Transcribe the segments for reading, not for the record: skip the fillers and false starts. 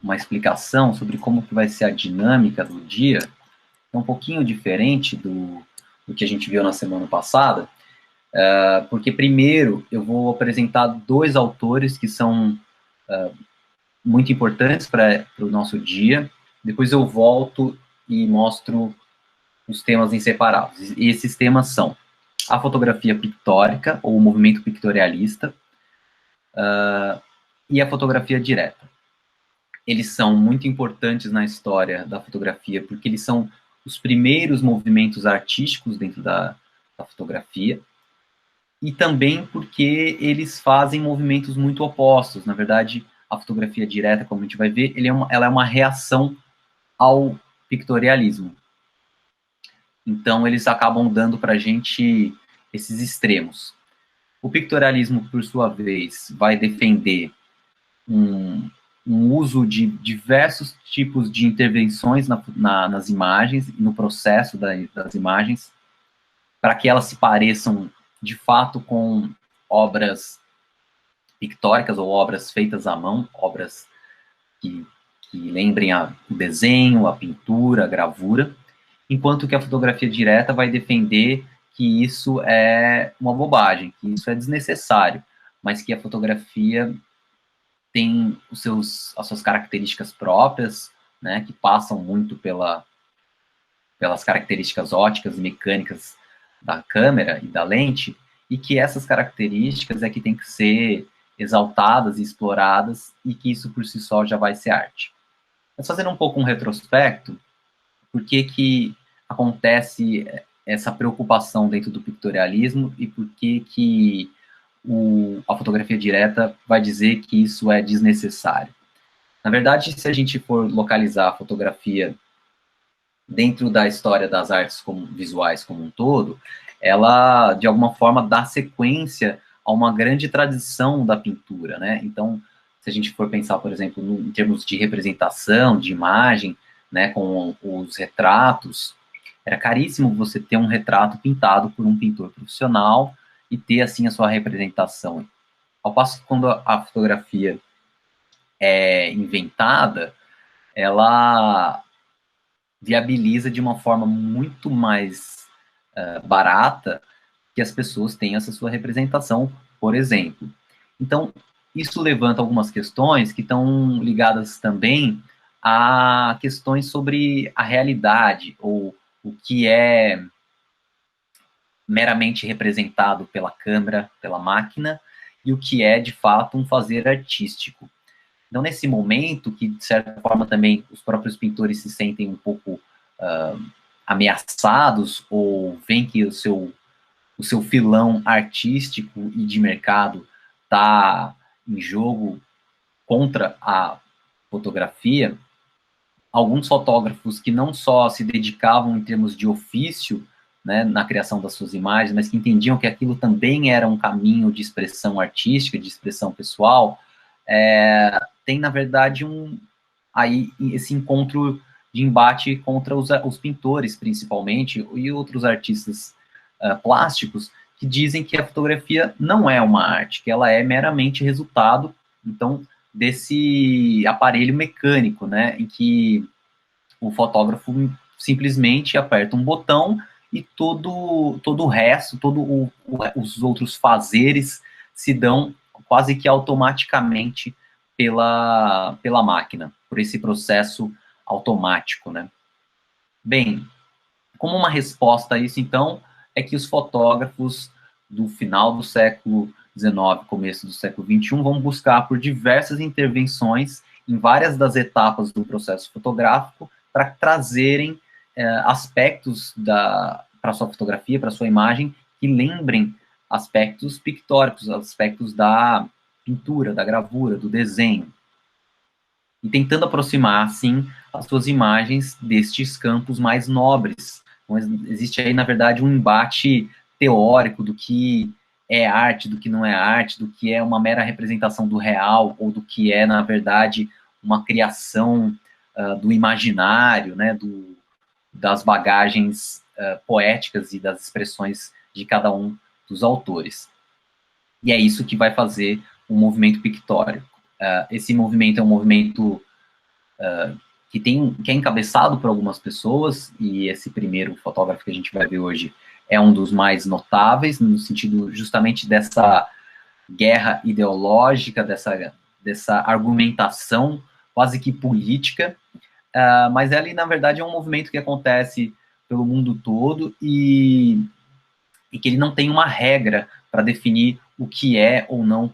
uma explicação sobre como que vai ser a dinâmica do dia, é um pouquinho diferente do que a gente viu na semana passada, porque primeiro eu vou apresentar dois autores que são muito importantes para o nosso dia, depois eu volto e mostro os temas inseparáveis. E esses temas são a fotografia pictórica, ou o movimento pictorialista, e a fotografia direta. Eles são muito importantes na história da fotografia, porque eles são os primeiros movimentos artísticos dentro da fotografia, e também porque eles fazem movimentos muito opostos. Na verdade, a fotografia direta, como a gente vai ver, ela é uma reação ao pictorialismo. Então, eles acabam dando para a gente esses extremos. O pictorialismo, por sua vez, vai defender um uso de diversos tipos de intervenções nas imagens, no processo das imagens, para que elas se pareçam, de fato, com obras pictóricas ou obras feitas à mão, obras que lembrem o desenho, a pintura, a gravura, enquanto que a fotografia direta vai defender que isso é uma bobagem, que isso é desnecessário, mas que a fotografia tem as suas características próprias, né, que passam muito pelas características ópticas e mecânicas da câmera e da lente, e que essas características é que tem que ser exaltadas e exploradas, e que isso por si só já vai ser arte. Mas fazendo um pouco um retrospecto, por que acontece essa preocupação dentro do pictorialismo e por que a fotografia direta vai dizer que isso é desnecessário. Na verdade, se a gente for localizar a fotografia dentro da história das artes visuais como um todo, ela, de alguma forma, dá sequência a uma grande tradição da pintura, né? Então, se a gente for pensar, por exemplo, em termos de representação, de imagem, né, com os retratos, era caríssimo você ter um retrato pintado por um pintor profissional e ter, assim, a sua representação. Ao passo que quando a fotografia é inventada, ela viabiliza de uma forma muito mais barata que as pessoas tenham essa sua representação, por exemplo. Então, isso levanta algumas questões que estão ligadas também a questões sobre a realidade, ou o que é meramente representado pela câmera, pela máquina, e o que é, de fato, um fazer artístico. Então, nesse momento, que, de certa forma, também os próprios pintores se sentem um pouco ameaçados, ou veem que o seu filão artístico e de mercado está em jogo contra a fotografia, alguns fotógrafos que não só se dedicavam em termos de ofício, né, na criação das suas imagens, mas que entendiam que aquilo também era um caminho de expressão artística, de expressão pessoal, tem, na verdade, aí esse encontro de embate contra os pintores, principalmente, e outros artistas plásticos, que dizem que a fotografia não é uma arte, que ela é meramente resultado, então, desse aparelho mecânico, né, em que o fotógrafo simplesmente aperta um botão e todo o resto, os outros fazeres se dão quase que automaticamente pela máquina, por esse processo automático, né? Bem, como uma resposta a isso, então, é que os fotógrafos do final do século XIX, começo do século XXI, vão buscar por diversas intervenções em várias das etapas do processo fotográfico para trazerem aspectos para sua fotografia, para sua imagem, que lembrem aspectos pictóricos, aspectos da pintura, da gravura, do desenho, e tentando aproximar, assim, as suas imagens destes campos mais nobres. Então, existe aí, na verdade, um embate teórico do que é arte, do que não é arte, do que é uma mera representação do real, ou do que é, na verdade, uma criação do imaginário, né, das bagagens poéticas e das expressões de cada um dos autores. E é isso que vai fazer o movimento pictórico. Esse movimento é um movimento que é encabeçado por algumas pessoas, e esse primeiro fotógrafo que a gente vai ver hoje é um dos mais notáveis, no sentido justamente dessa guerra ideológica, dessa argumentação quase que política, mas ali, na verdade, é um movimento que acontece pelo mundo todo e que ele não tem uma regra para definir o que é ou não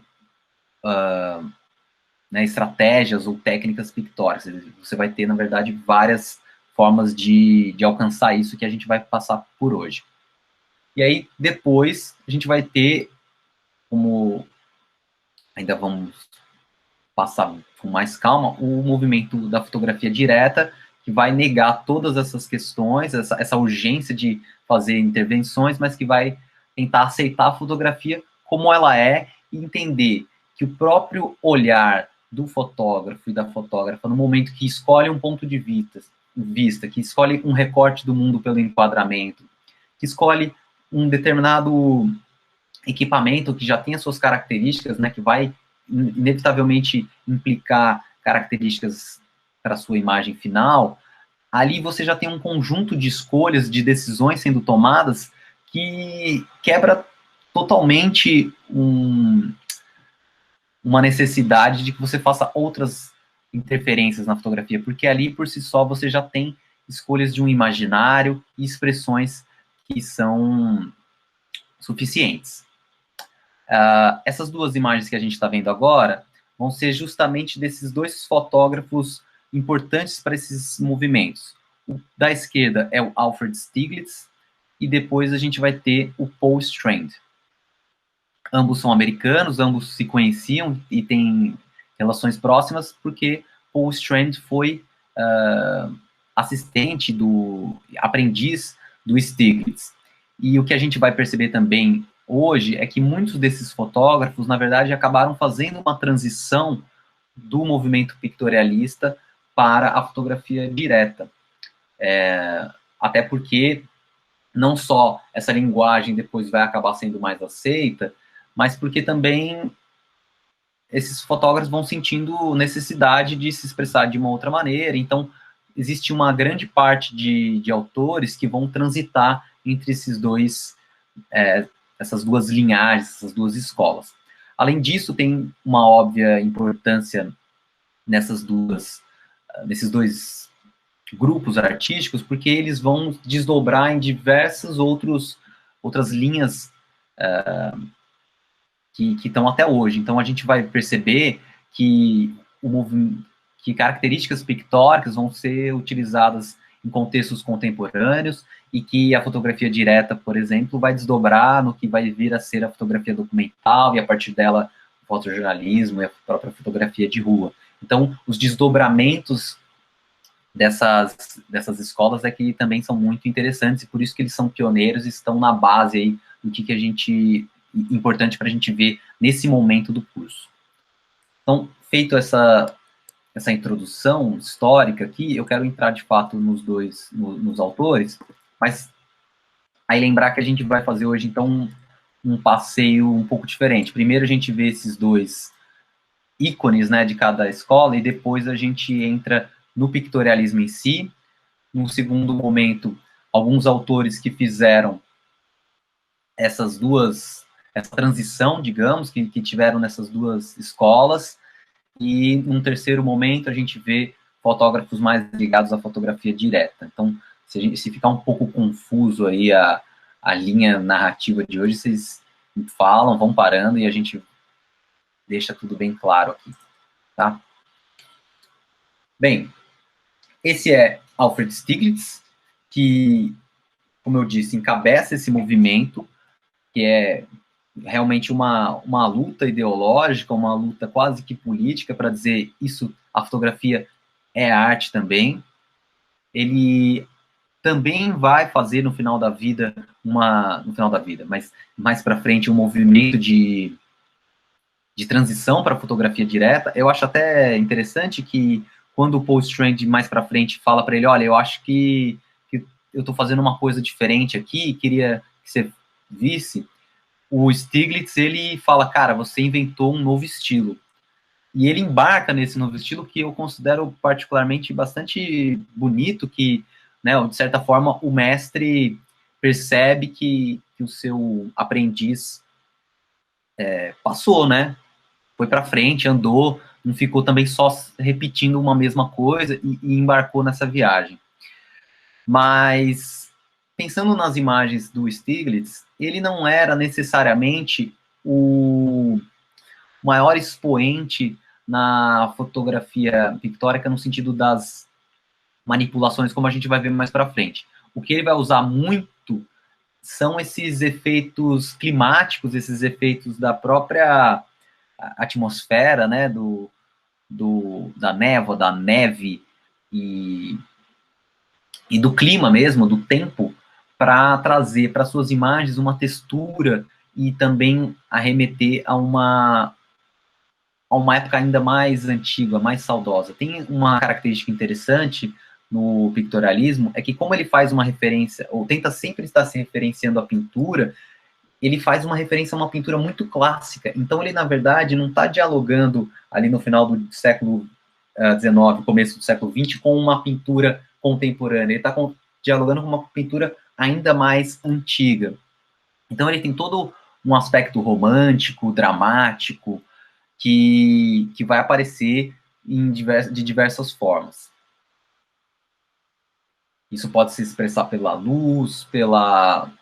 estratégias ou técnicas pictóricas. Você vai ter, na verdade, várias formas de alcançar isso que a gente vai passar por hoje. E aí, depois, a gente vai ter, como ainda vamos passar com mais calma, o movimento da fotografia direta, que vai negar todas essas questões, essa urgência de fazer intervenções, mas que vai tentar aceitar a fotografia como ela é e entender que o próprio olhar do fotógrafo e da fotógrafa, no momento que escolhe um ponto de vista, que escolhe um recorte do mundo pelo enquadramento, que escolhe um determinado equipamento que já tem as suas características, né, que vai inevitavelmente implicar características para a sua imagem final, ali você já tem um conjunto de escolhas, de decisões sendo tomadas que quebra totalmente uma necessidade de que você faça outras interferências na fotografia, porque ali por si só você já tem escolhas de um imaginário e expressões que são suficientes. Essas duas imagens que a gente está vendo agora vão ser justamente desses dois fotógrafos importantes para esses movimentos. O da esquerda é o Alfred Stieglitz e depois a gente vai ter o Paul Strand. Ambos são americanos, ambos se conheciam e têm relações próximas porque Paul Strand foi aprendiz do Stieglitz. E o que a gente vai perceber também hoje é que muitos desses fotógrafos, na verdade, acabaram fazendo uma transição do movimento pictorialista para a fotografia direta. Até porque não só essa linguagem depois vai acabar sendo mais aceita, mas porque também esses fotógrafos vão sentindo necessidade de se expressar de uma outra maneira. Então, existe uma grande parte de autores que vão transitar entre esses dois essas duas linhagens, essas duas escolas. Além disso, tem uma óbvia importância nesses dois grupos artísticos, porque eles vão desdobrar em diversas outras linhas que estão até hoje. Então, a gente vai perceber que características pictóricas vão ser utilizadas em contextos contemporâneos e que a fotografia direta, por exemplo, vai desdobrar no que vai vir a ser a fotografia documental e, a partir dela, o fotojornalismo e a própria fotografia de rua. Então, os desdobramentos dessas escolas é que também são muito interessantes e por isso que eles são pioneiros e estão na base aí do que a gente importante para a gente ver nesse momento do curso. Então, feito essa introdução histórica aqui, eu quero entrar de fato nos autores, mas aí lembrar que a gente vai fazer hoje, então, um passeio um pouco diferente. Primeiro a gente vê esses dois ícones, né, de cada escola, e depois a gente entra no pictorialismo em si. Num segundo momento, alguns autores que fizeram essa transição, digamos, que tiveram nessas duas escolas, e num terceiro momento a gente vê fotógrafos mais ligados à fotografia direta. Então, se ficar um pouco confuso aí a linha narrativa de hoje, vocês falam, vão parando e a gente deixa tudo bem claro aqui, tá? Bem, esse é Alfred Stieglitz, que, como eu disse, encabeça esse movimento, que é realmente uma luta ideológica, uma luta quase que política para dizer isso, a fotografia é arte também. Ele também vai fazer no final da vida, mas mais para frente, um movimento de transição para a fotografia direta. Eu acho até interessante que quando o Paul Strand mais para frente fala para ele, olha, eu acho que eu estou fazendo uma coisa diferente aqui, queria que você visse, o Stieglitz, ele fala, cara, você inventou um novo estilo. E ele embarca nesse novo estilo que eu considero particularmente bastante bonito, que, né, de certa forma, o mestre percebe que o seu aprendiz passou, né? Foi para frente, andou, não ficou também só repetindo uma mesma coisa e embarcou nessa viagem. Mas, pensando nas imagens do Stiglitz, ele não era necessariamente o maior expoente na fotografia pictórica no sentido das manipulações, como a gente vai ver mais para frente. O que ele vai usar muito são esses efeitos climáticos, esses efeitos da própria atmosfera, né, da névoa, da neve e do clima mesmo, do tempo, para trazer para suas imagens uma textura e também arremeter a uma época ainda mais antiga, mais saudosa. Tem uma característica interessante no pictorialismo, é que como ele faz uma referência, ou tenta sempre estar se referenciando à pintura, ele faz uma referência a uma pintura muito clássica. Então ele, na verdade, não está dialogando ali no final do século XIX, começo do século XX, com uma pintura contemporânea. Ele está dialogando com uma pintura ainda mais antiga. Então ele tem todo um aspecto romântico, dramático, que vai aparecer de diversas formas. Isso pode se expressar pela luz, pela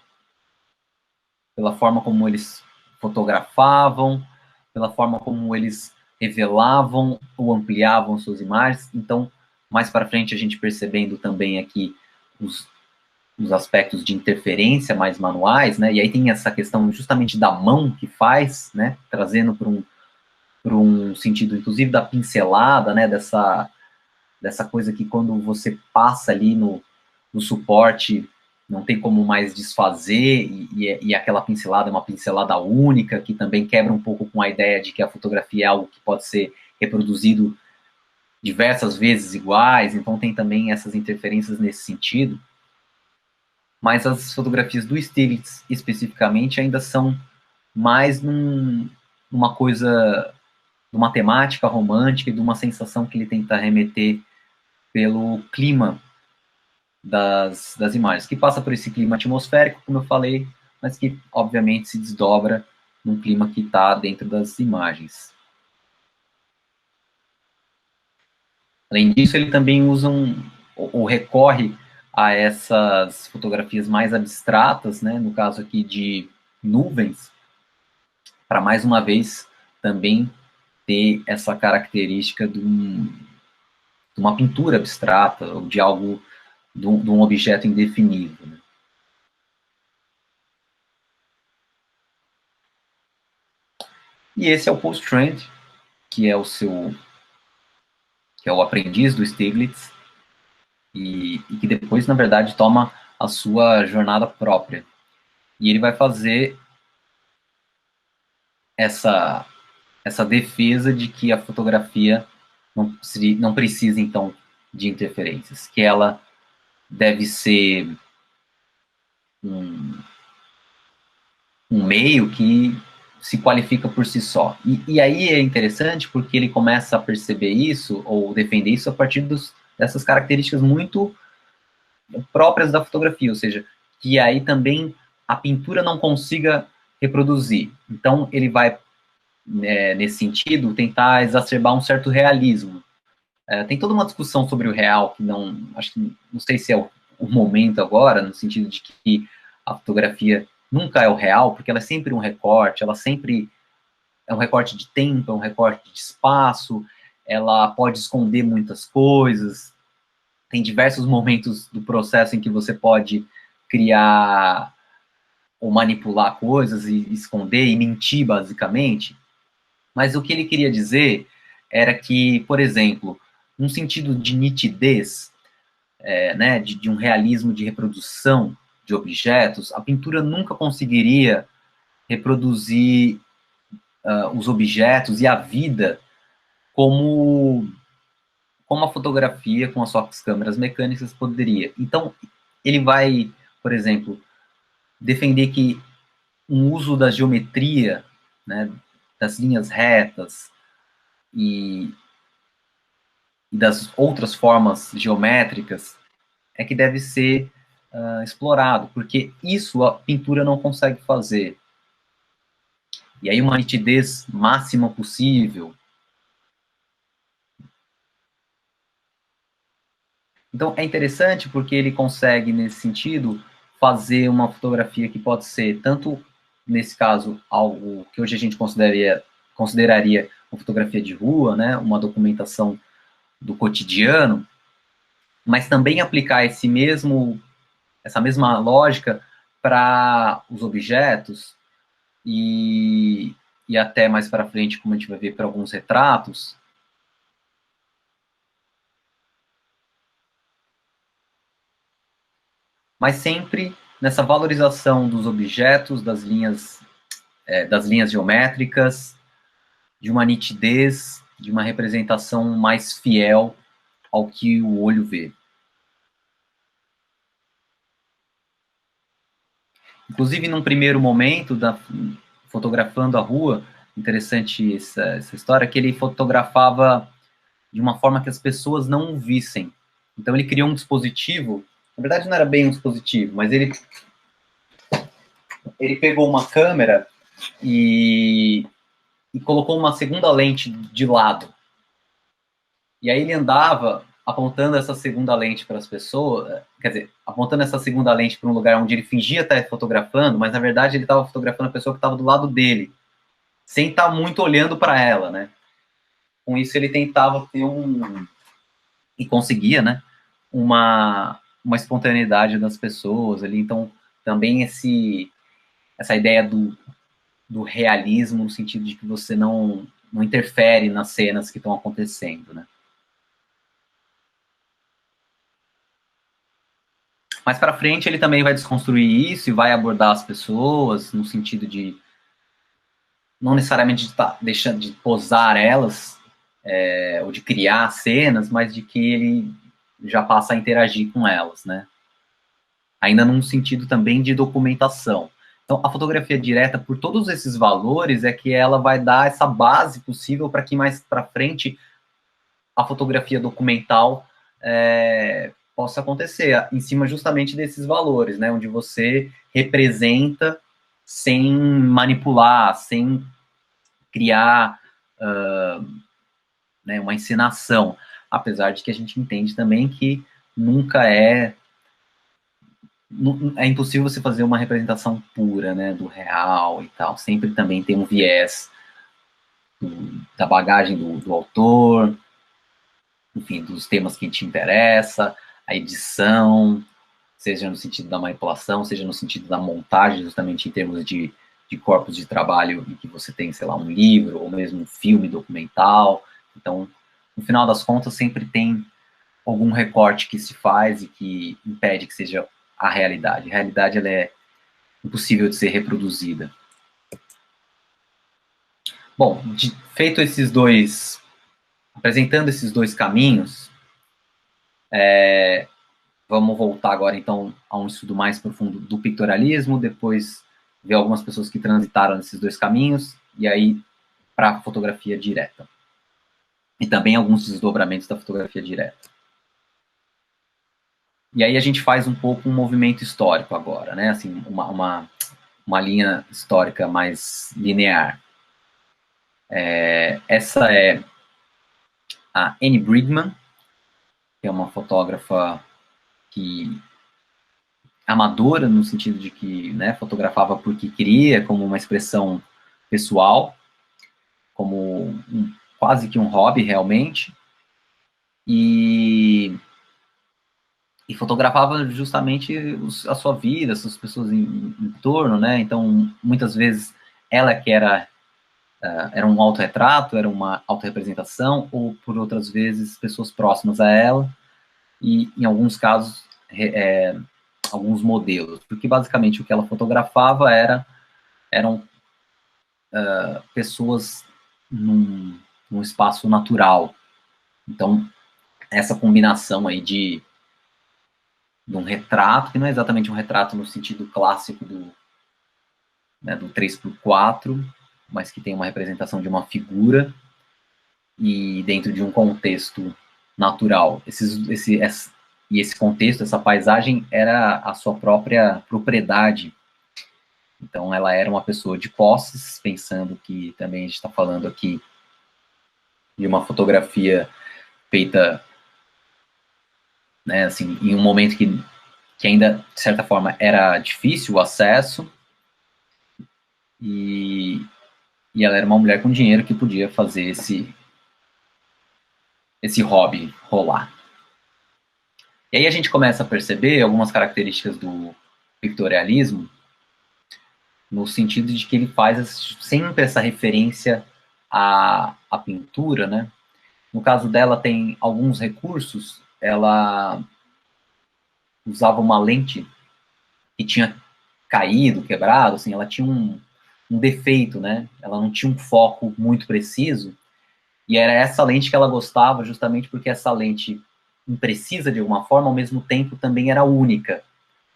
forma como eles fotografavam, pela forma como eles revelavam ou ampliavam suas imagens. Então, mais para frente, a gente percebendo também aqui os aspectos de interferência mais manuais, né? E aí tem essa questão justamente da mão que faz, né? Trazendo para um sentido, inclusive, da pincelada, né? Dessa coisa que quando você passa ali no suporte, não tem como mais desfazer, e aquela pincelada é uma pincelada única, que também quebra um pouco com a ideia de que a fotografia é algo que pode ser reproduzido diversas vezes iguais, então tem também essas interferências nesse sentido. Mas as fotografias do Stiglitz, especificamente, ainda são mais numa coisa, de uma temática romântica e de uma sensação que ele tenta remeter pelo clima das imagens, que passa por esse clima atmosférico, como eu falei, mas que, obviamente, se desdobra num clima que está dentro das imagens. Além disso, ele também usa ou recorre a essas fotografias mais abstratas, né, no caso aqui de nuvens, para mais uma vez também ter essa característica de uma pintura abstrata, ou de algo, de um objeto indefinido. Né? E esse é o Paul Strand, que é que é o aprendiz do Stiglitz, e que depois, na verdade, toma a sua jornada própria. E ele vai fazer essa defesa de que a fotografia não precisa, então, de interferências, que ela deve ser um meio que se qualifica por si só. E aí é interessante porque ele começa a perceber isso, ou defender isso, a partir dessas características muito próprias da fotografia, ou seja, que aí também a pintura não consiga reproduzir. Então, ele vai, nesse sentido, tentar exacerbar um certo realismo. Tem toda uma discussão sobre o real, que acho que não sei se é o momento agora, no sentido de que a fotografia nunca é o real, porque ela é sempre um recorte, ela sempre é um recorte de tempo, é um recorte de espaço, ela pode esconder muitas coisas, tem diversos momentos do processo em que você pode criar ou manipular coisas e esconder e mentir, basicamente. Mas o que ele queria dizer era que, por exemplo, num sentido de nitidez, né, de um realismo de reprodução de objetos, a pintura nunca conseguiria reproduzir os objetos e a vida como a fotografia com as suas câmeras mecânicas poderia. Então, ele vai, por exemplo, defender que um uso da geometria, né, das linhas retas, e das outras formas geométricas é que deve ser explorado, porque isso a pintura não consegue fazer. E aí uma nitidez máxima possível. Então é interessante porque ele consegue, nesse sentido, fazer uma fotografia que pode ser tanto, nesse caso, algo que hoje a gente consideraria uma fotografia de rua, né, uma documentação do cotidiano, mas também aplicar essa mesma lógica para os objetos e até mais para frente, como a gente vai ver, para alguns retratos. Mas sempre nessa valorização dos objetos, das linhas geométricas, de uma nitidez, de uma representação mais fiel ao que o olho vê. Inclusive, num primeiro momento, fotografando a rua, interessante essa história, que ele fotografava de uma forma que as pessoas não o vissem. Então, ele criou um dispositivo, na verdade não era bem um dispositivo, mas ele pegou uma câmera e colocou uma segunda lente de lado. E aí ele andava apontando essa segunda lente para as pessoas, quer dizer, apontando essa segunda lente para um lugar onde ele fingia estar fotografando, mas na verdade ele estava fotografando a pessoa que estava do lado dele, sem estar muito olhando para ela, né? Com isso ele tentava ter e conseguia, né? Uma espontaneidade das pessoas ali, então também essa ideia do realismo no sentido de que você não interfere nas cenas que estão acontecendo, né? Mais para frente ele também vai desconstruir isso e vai abordar as pessoas no sentido de não necessariamente de deixando de posar elas ou de criar cenas, mas de que ele já passa a interagir com elas, né? Ainda num sentido também de documentação. Então, a fotografia direta, por todos esses valores, é que ela vai dar essa base possível para que mais para frente a fotografia documental possa acontecer, em cima justamente desses valores, né, onde você representa sem manipular, sem criar né, uma encenação, apesar de que a gente entende também que nunca é impossível você fazer uma representação pura, né, do real e tal, sempre também tem um viés da bagagem do autor, enfim, dos temas que te interessa, a edição, seja no sentido da manipulação, seja no sentido da montagem, justamente em termos de corpos de trabalho, em que você tem, sei lá, um livro, ou mesmo um filme documental. Então, no final das contas, sempre tem algum recorte que se faz e que impede que seja a realidade. A realidade, ela é impossível de ser reproduzida. Bom, feito apresentando esses dois caminhos, vamos voltar agora, então, a um estudo mais profundo do pictorialismo, depois ver algumas pessoas que transitaram nesses dois caminhos, e aí para a fotografia direta. E também alguns desdobramentos da fotografia direta. E aí a gente faz um pouco um movimento histórico agora, né? Assim, uma linha histórica mais linear. Essa é a Anne Bridgman, que é uma fotógrafa amadora, no sentido de que, né, fotografava porque queria, como uma expressão pessoal, como quase que um hobby, realmente, e fotografava justamente a sua vida, as pessoas em torno, né, então, muitas vezes, ela que era um autorretrato, era uma autorrepresentação, ou, por outras vezes, pessoas próximas a ela, e, em alguns casos, alguns modelos, porque basicamente o que ela fotografava eram pessoas num espaço natural. Então, essa combinação aí de um retrato, que não é exatamente um retrato no sentido clássico do 3x4, mas que tem uma representação de uma figura, e dentro de um contexto natural. E esse contexto, essa paisagem, era a sua própria propriedade. Então, ela era uma pessoa de posses, pensando que também a gente está falando aqui de uma fotografia feita, né, assim, em um momento que ainda, de certa forma, era difícil o acesso, e ela era uma mulher com dinheiro que podia fazer esse hobby rolar. E aí a gente começa a perceber algumas características do pictorialismo, no sentido de que ele faz sempre essa referência à pintura, né? No caso dela, tem alguns recursos. Ela usava uma lente que tinha caído, quebrado, assim, ela tinha um defeito, né? Ela não tinha um foco muito preciso, e era essa lente que ela gostava, justamente porque essa lente imprecisa de alguma forma, ao mesmo tempo também era única.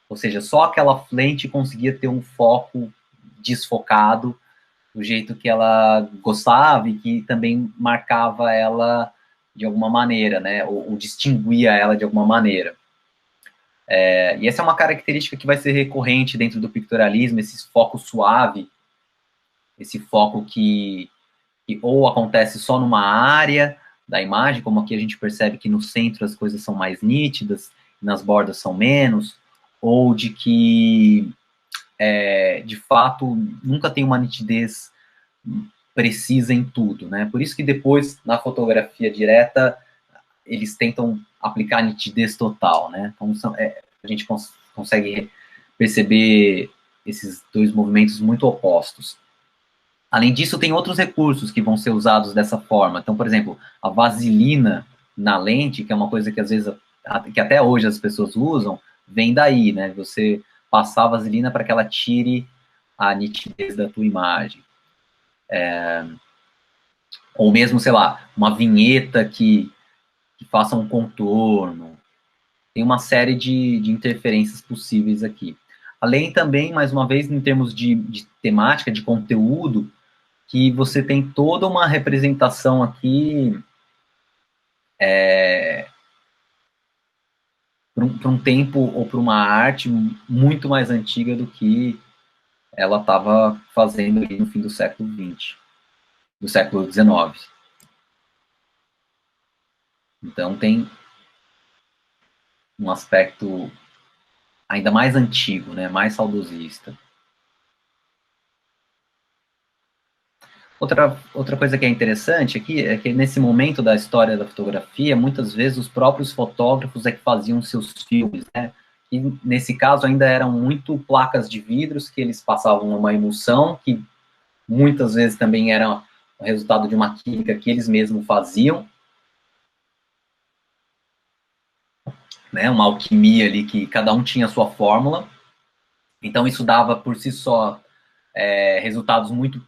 Ou seja, só aquela lente conseguia ter um foco desfocado do jeito que ela gostava e que também marcava ela de alguma maneira, né? Ou distinguia ela de alguma maneira. E essa é uma característica que vai ser recorrente dentro do pictorialismo, esse foco suave, esse foco que ou acontece só numa área da imagem, como aqui a gente percebe que no centro as coisas são mais nítidas, nas bordas são menos, ou de que, de fato, nunca tem uma nitidez precisa em tudo, né? Por isso que depois, na fotografia direta, eles tentam aplicar nitidez total, né? Então, a gente consegue perceber esses dois movimentos muito opostos. Além disso, tem outros recursos que vão ser usados dessa forma. Então, por exemplo, a vaselina na lente, que é uma coisa que às vezes, que até hoje as pessoas usam, vem daí, né? Você passar a vaselina para que ela tire a nitidez da tua imagem. Ou mesmo, sei lá, uma vinheta que faça um contorno. Tem uma série de interferências possíveis aqui. Além também, mais uma vez, em termos de temática, de conteúdo, que você tem toda uma representação aqui para um tempo ou para uma arte muito mais antiga do que ela estava fazendo ali no fim do século XX, do século XIX. Então tem um aspecto ainda mais antigo, né, mais saudosista. Outra coisa que é interessante aqui é que nesse momento da história da fotografia, muitas vezes os próprios fotógrafos é que faziam seus filmes, né? E nesse caso ainda eram muito placas de vidros que eles passavam uma emulsão, que muitas vezes também era o resultado de uma química que eles mesmos faziam, né? Uma alquimia ali que cada um tinha a sua fórmula. Então isso dava por si só resultados muito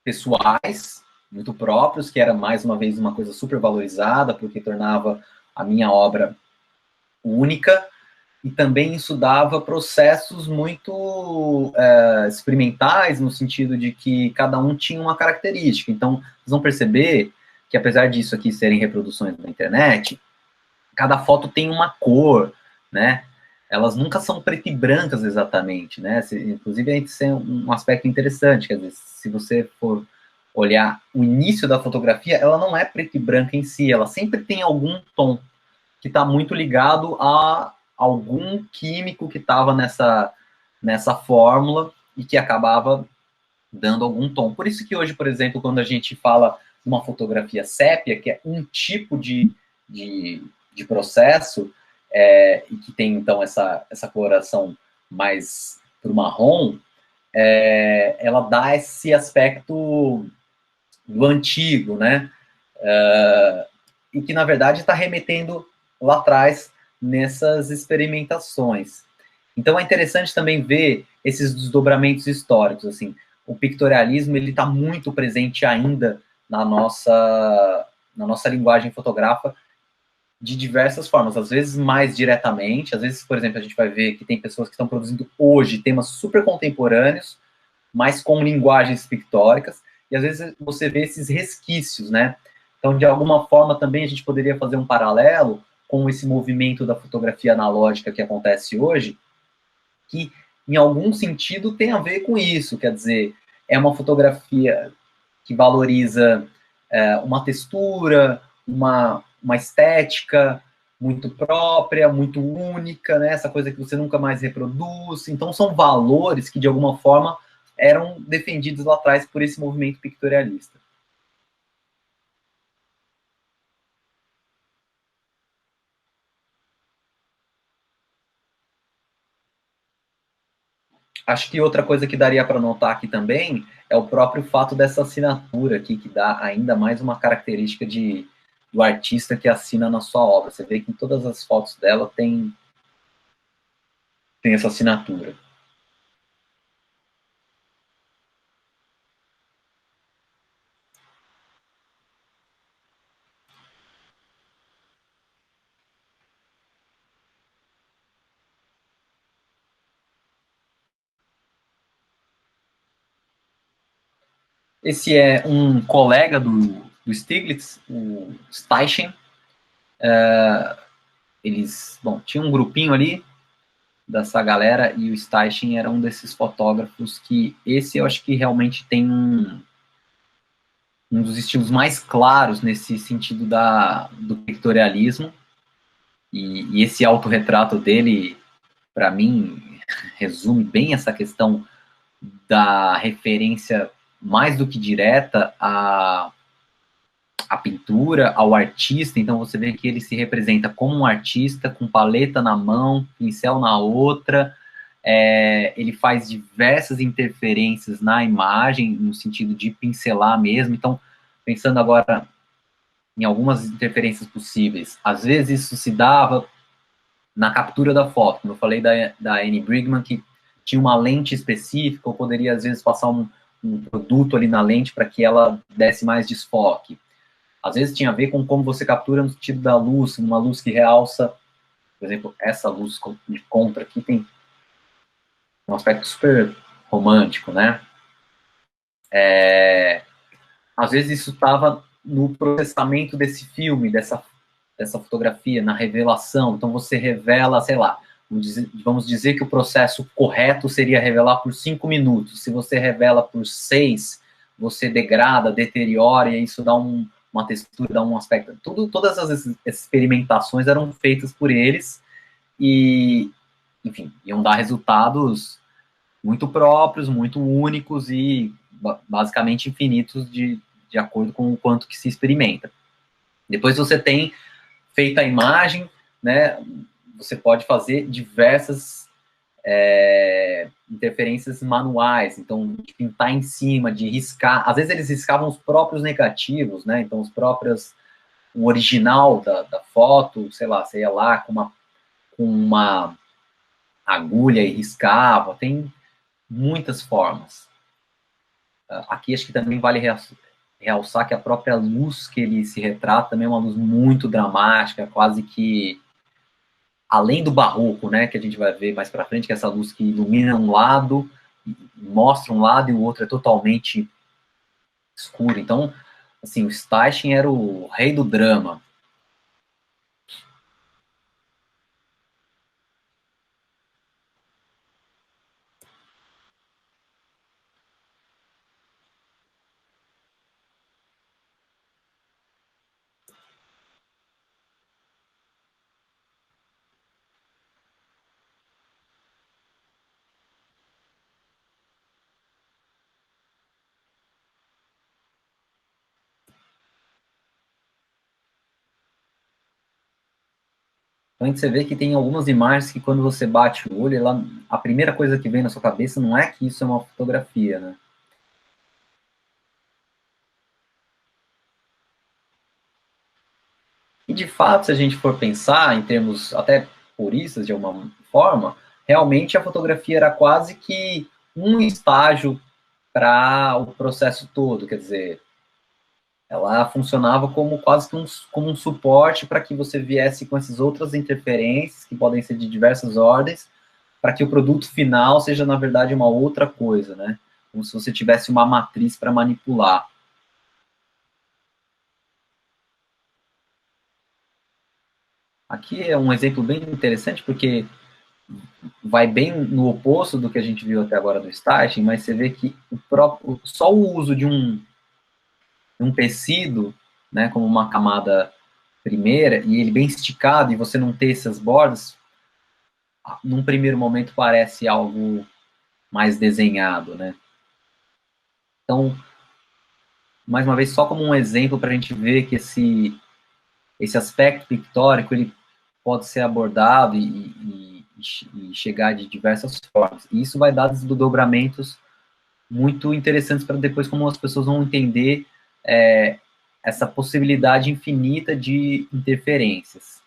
pessoais, muito próprios, que era, mais uma vez, uma coisa super valorizada, porque tornava a minha obra única, e também isso dava processos muito experimentais, no sentido de que cada um tinha uma característica. Então, vocês vão perceber que, apesar disso aqui serem reproduções da internet, cada foto tem uma cor, né? Elas nunca são preto e brancas exatamente, né? Inclusive, isso é um aspecto interessante, quer dizer, se você for olhar o início da fotografia, ela não é preto e branca em si, ela sempre tem algum tom que está muito ligado a algum químico que estava nessa fórmula e que acabava dando algum tom. Por isso que hoje, por exemplo, quando a gente fala uma fotografia sépia, que é um tipo de processo, e que tem, então, essa coloração mais para o marrom, ela dá esse aspecto do antigo, né? E que, na verdade, está remetendo lá atrás nessas experimentações. Então, é interessante também ver esses desdobramentos históricos, assim. O pictorialismo, ele está muito presente ainda na nossa linguagem fotográfica, de diversas formas, às vezes mais diretamente, às vezes, por exemplo, a gente vai ver que tem pessoas que estão produzindo hoje temas super contemporâneos, mas com linguagens pictóricas, e às vezes você vê esses resquícios, né? Então, de alguma forma, também a gente poderia fazer um paralelo com esse movimento da fotografia analógica que acontece hoje, que, em algum sentido, tem a ver com isso, quer dizer, é uma fotografia que valoriza uma textura, uma estética muito própria, muito única, né? Essa coisa que você nunca mais reproduz. Então, são valores que, de alguma forma, eram defendidos lá atrás por esse movimento pictorialista. Acho que outra coisa que daria para notar aqui também é o próprio fato dessa assinatura aqui, que dá ainda mais uma característica do artista que assina na sua obra. Você vê que em todas as fotos dela tem essa assinatura. Esse é um colega do Stiglitz, o Steichen. Eles, bom, tinha um grupinho ali dessa galera e o Steichen era um desses fotógrafos que esse eu acho que realmente tem um dos estilos mais claros nesse sentido do pictorialismo. E esse autorretrato dele, para mim, resume bem essa questão da referência mais do que direta à pintura, ao artista. Então você vê que ele se representa como um artista, com paleta na mão, pincel na outra. Ele faz diversas interferências na imagem, no sentido de pincelar mesmo. Então, pensando agora em algumas interferências possíveis, às vezes isso se dava na captura da foto, como eu falei da Annie Brigman, que tinha uma lente específica, ou poderia, às vezes, passar um produto ali na lente para que ela desse mais desfoque. Às vezes tinha a ver com como você captura no sentido da luz, uma luz que realça, por exemplo, essa luz de contra aqui tem um aspecto super romântico, né? Às vezes isso estava no processamento desse filme, dessa fotografia, na revelação. Então você revela, sei lá, vamos dizer que o processo correto seria revelar por 5 minutos. Se você revela por 6, você degrada, deteriora, e isso dá uma textura, dá um aspecto. Todas as experimentações eram feitas por eles e, enfim, iam dar resultados muito próprios, muito únicos e basicamente infinitos de acordo com o quanto que se experimenta. Depois você tem feita a imagem, né, você pode fazer diversas interferências manuais, então de pintar em cima, de riscar. Às vezes eles riscavam os próprios negativos, né, então o original da foto, sei lá, você ia lá com uma agulha e riscava. Tem muitas formas. Aqui acho que também vale realçar que a própria luz que ele se retrata também é uma luz muito dramática, quase que além do barroco, né, que a gente vai ver mais para frente, que é essa luz que ilumina um lado, mostra um lado e o outro é totalmente escuro. Então, assim, o Steichen era o rei do drama. Então, você vê que tem algumas imagens que quando você bate o olho, a primeira coisa que vem na sua cabeça não é que isso é uma fotografia, né? E, de fato, se a gente for pensar em termos até puristas, de alguma forma, realmente a fotografia era quase que um estágio para o processo todo, quer dizer, ela funcionava como quase que como um suporte para que você viesse com essas outras interferências, que podem ser de diversas ordens, para que o produto final seja, na verdade, uma outra coisa, né? Como se você tivesse uma matriz para manipular. Aqui é um exemplo bem interessante, porque vai bem no oposto do que a gente viu até agora do starting, mas você vê que só o uso de um tecido, né, como uma camada primeira, e ele bem esticado, e você não ter essas bordas, num primeiro momento parece algo mais desenhado, né? Então, mais uma vez, só como um exemplo para a gente ver que esse aspecto pictórico ele pode ser abordado e chegar de diversas formas. E isso vai dar desdobramentos muito interessantes para depois como as pessoas vão entender essa possibilidade infinita de interferências.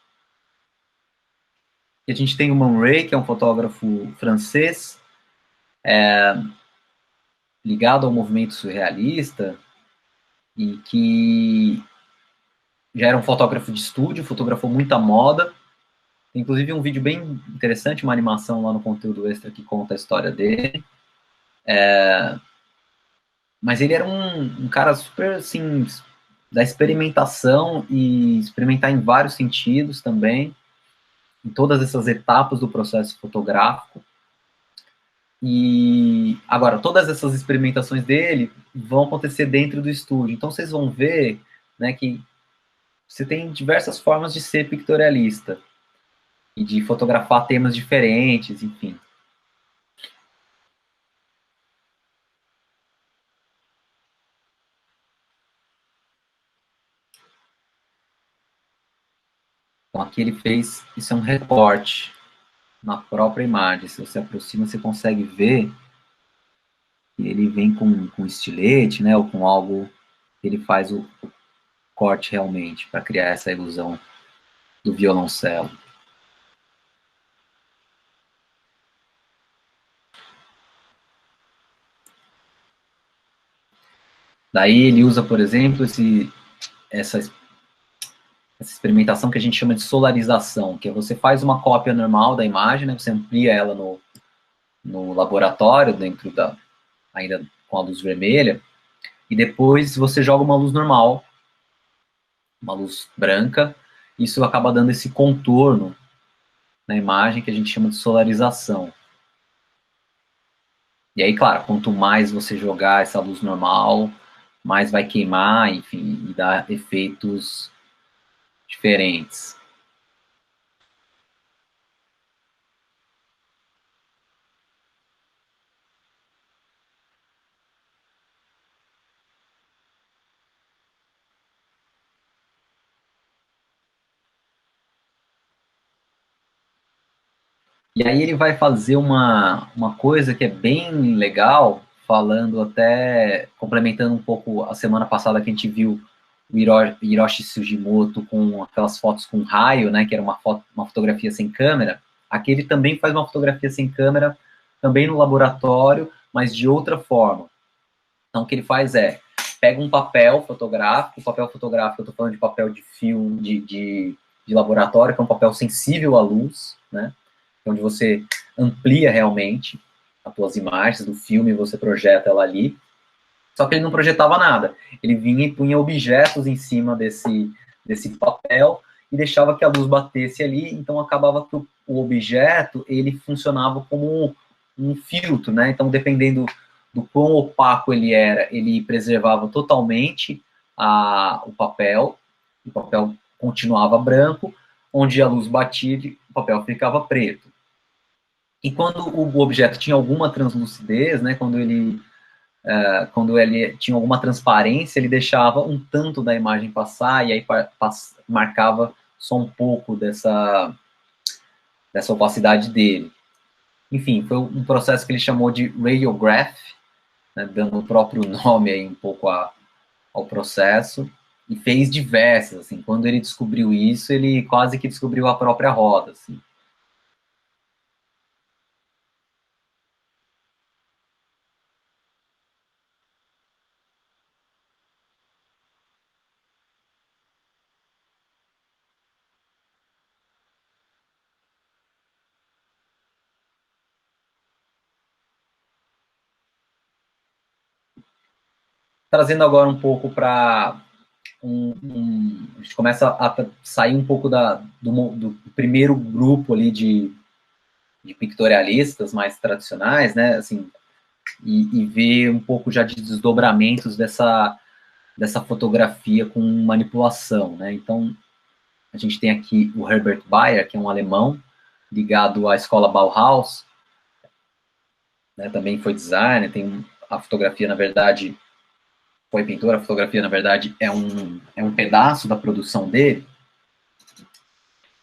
E a gente tem o Man Ray, que é um fotógrafo francês, ligado ao movimento surrealista, e que já era um fotógrafo de estúdio, fotografou muita moda. Tem, inclusive, um vídeo bem interessante, uma animação lá no conteúdo extra que conta a história dele. Mas ele era um cara super, assim, da experimentação e experimentar em vários sentidos também, em todas essas etapas do processo fotográfico. E agora, todas essas experimentações dele vão acontecer dentro do estúdio. Então vocês vão ver, né, que você tem diversas formas de ser pictorialista e de fotografar temas diferentes, enfim. Então aqui ele fez, isso é um recorte na própria imagem. Se você aproxima, você consegue ver que ele vem com estilete, né, ou com algo, ele faz o corte realmente para criar essa ilusão do violoncelo. Daí ele usa, por exemplo, essa experimentação que a gente chama de solarização, que é você faz uma cópia normal da imagem, né, você amplia ela no laboratório, ainda com a luz vermelha, e depois você joga uma luz normal, uma luz branca, isso acaba dando esse contorno na imagem que a gente chama de solarização. E aí, claro, quanto mais você jogar essa luz normal, mais vai queimar, enfim, e dar efeitos diferentes. E aí ele vai fazer uma coisa que é bem legal, falando até, complementando um pouco a semana passada que a gente viu o Hiroshi Sugimoto com aquelas fotos com raio, né, que era uma fotografia sem câmera. Aqui ele também faz uma fotografia sem câmera, também no laboratório, mas de outra forma. Então o que ele faz é, pega um papel fotográfico, eu estou falando de papel de filme, de laboratório, que é um papel sensível à luz, né, onde você amplia realmente as tuas imagens do filme, você projeta ela ali. Só que ele não projetava nada. Ele vinha e punha objetos em cima desse papel e deixava que a luz batesse ali, então acabava que o objeto ele funcionava como um filtro, né? Então, dependendo do quão opaco ele era, ele preservava totalmente o papel continuava branco, onde a luz batia, o papel ficava preto. E quando o objeto tinha alguma translucidez, né, quando ele tinha alguma transparência, ele deixava um tanto da imagem passar e aí marcava só um pouco dessa opacidade dele. Enfim, foi um processo que ele chamou de radiograph, né, dando o próprio nome aí um pouco ao processo, e fez diversas, assim, quando ele descobriu isso, ele quase que descobriu a própria roda, assim. Trazendo agora um pouco para a gente começa a sair um pouco do primeiro grupo ali de pictorialistas mais tradicionais, né, assim, e ver um pouco já de desdobramentos dessa fotografia com manipulação, né, então a gente tem aqui o Herbert Bayer, que é um alemão ligado à escola Bauhaus, né, também foi designer, tem a fotografia, na verdade, foi pintor, a fotografia, na verdade, é um pedaço da produção dele,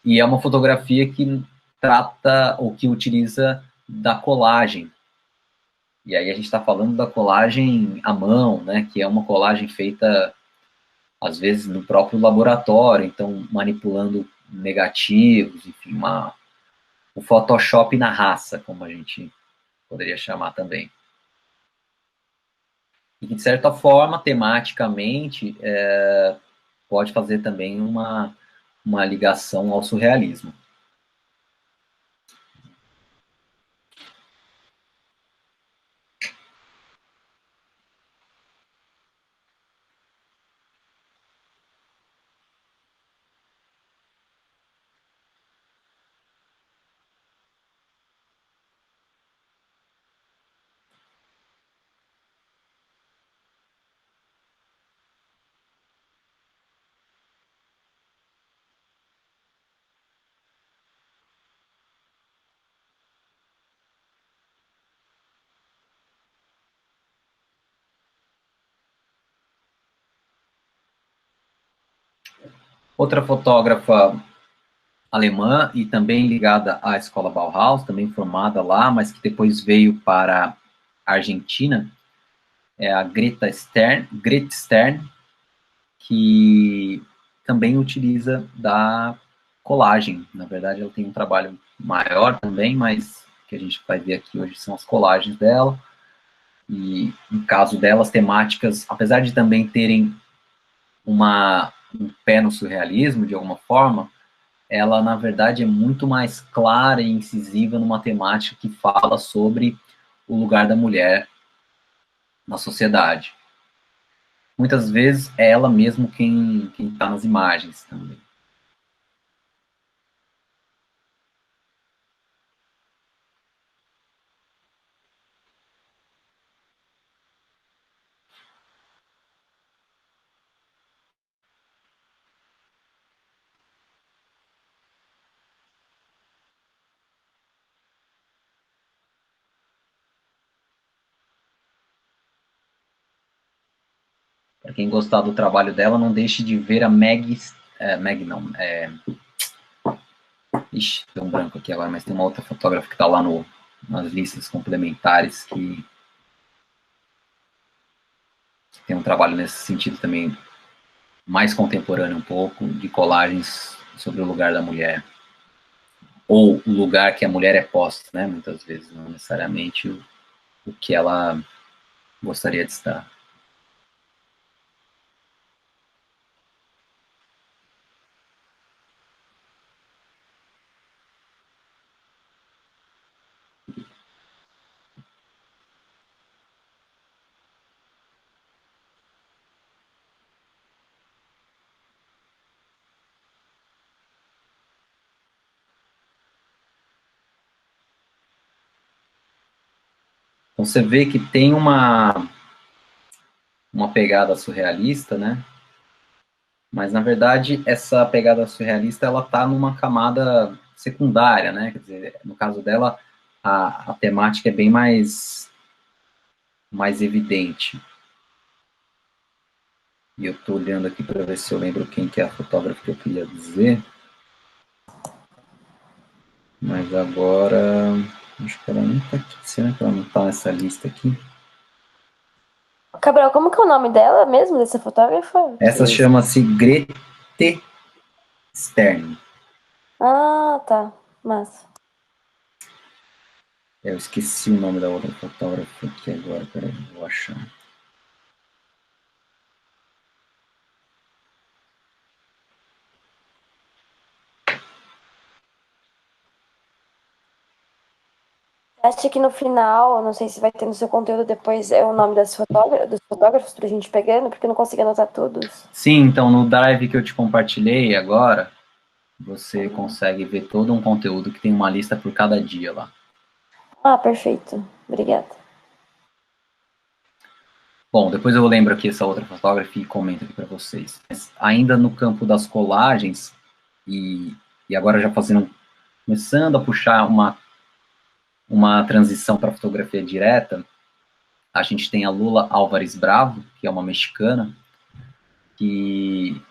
e é uma fotografia que trata, ou que utiliza da colagem. E aí a gente está falando da colagem à mão, né, que é uma colagem feita, às vezes, no próprio laboratório, então manipulando negativos, enfim, o Photoshop na raça, como a gente poderia chamar também. E que, de certa forma, tematicamente, pode fazer também uma ligação ao surrealismo. Outra fotógrafa alemã e também ligada à escola Bauhaus, também formada lá, mas que depois veio para a Argentina, é a Greta Stern, que também utiliza da colagem. Na verdade, ela tem um trabalho maior também, mas o que a gente vai ver aqui hoje são as colagens dela. E, no caso delas, temáticas, apesar de também terem um pé no surrealismo, de alguma forma, ela, na verdade, é muito mais clara e incisiva numa temática que fala sobre o lugar da mulher na sociedade. Muitas vezes é ela mesmo quem está nas imagens também. Para quem gostar do trabalho dela, não deixe de ver a Meg não, ixi, deu um branco aqui agora, mas tem uma outra fotógrafa que está lá nas listas complementares que tem um trabalho nesse sentido também mais contemporâneo um pouco, de colagens sobre o lugar da mulher. Ou o lugar que a mulher é posta, né? Muitas vezes, não necessariamente o que ela gostaria de estar. Então você vê que tem uma pegada surrealista, né? Mas na verdade essa pegada surrealista ela está numa camada secundária, né? Quer dizer, no caso dela a temática é bem mais evidente. E eu estou olhando aqui para ver se eu lembro quem que é a fotógrafa que eu queria dizer. Mas agora acho que ela não está aqui. Será que ela não está nessa lista aqui? Cabral, como que é o nome dela mesmo, dessa fotógrafa? Essa chama-se Grete Stern. Ah, tá. Massa. Eu esqueci o nome da outra fotógrafa aqui agora, peraí, vou achar. acha que no final, não sei se vai ter no seu conteúdo depois, é o nome dos fotógrafos pra gente pegando, porque eu não consigo anotar todos. Sim, então no Drive que eu te compartilhei agora, você consegue ver todo um conteúdo que tem uma lista por cada dia lá. Ah, perfeito. Obrigada. Bom, depois eu lembro aqui essa outra fotógrafa e comento aqui para vocês. Mas ainda no campo das colagens, e agora já começando a puxar uma transição para fotografia direta, a gente tem a Lula Álvares Bravo, que é uma mexicana, que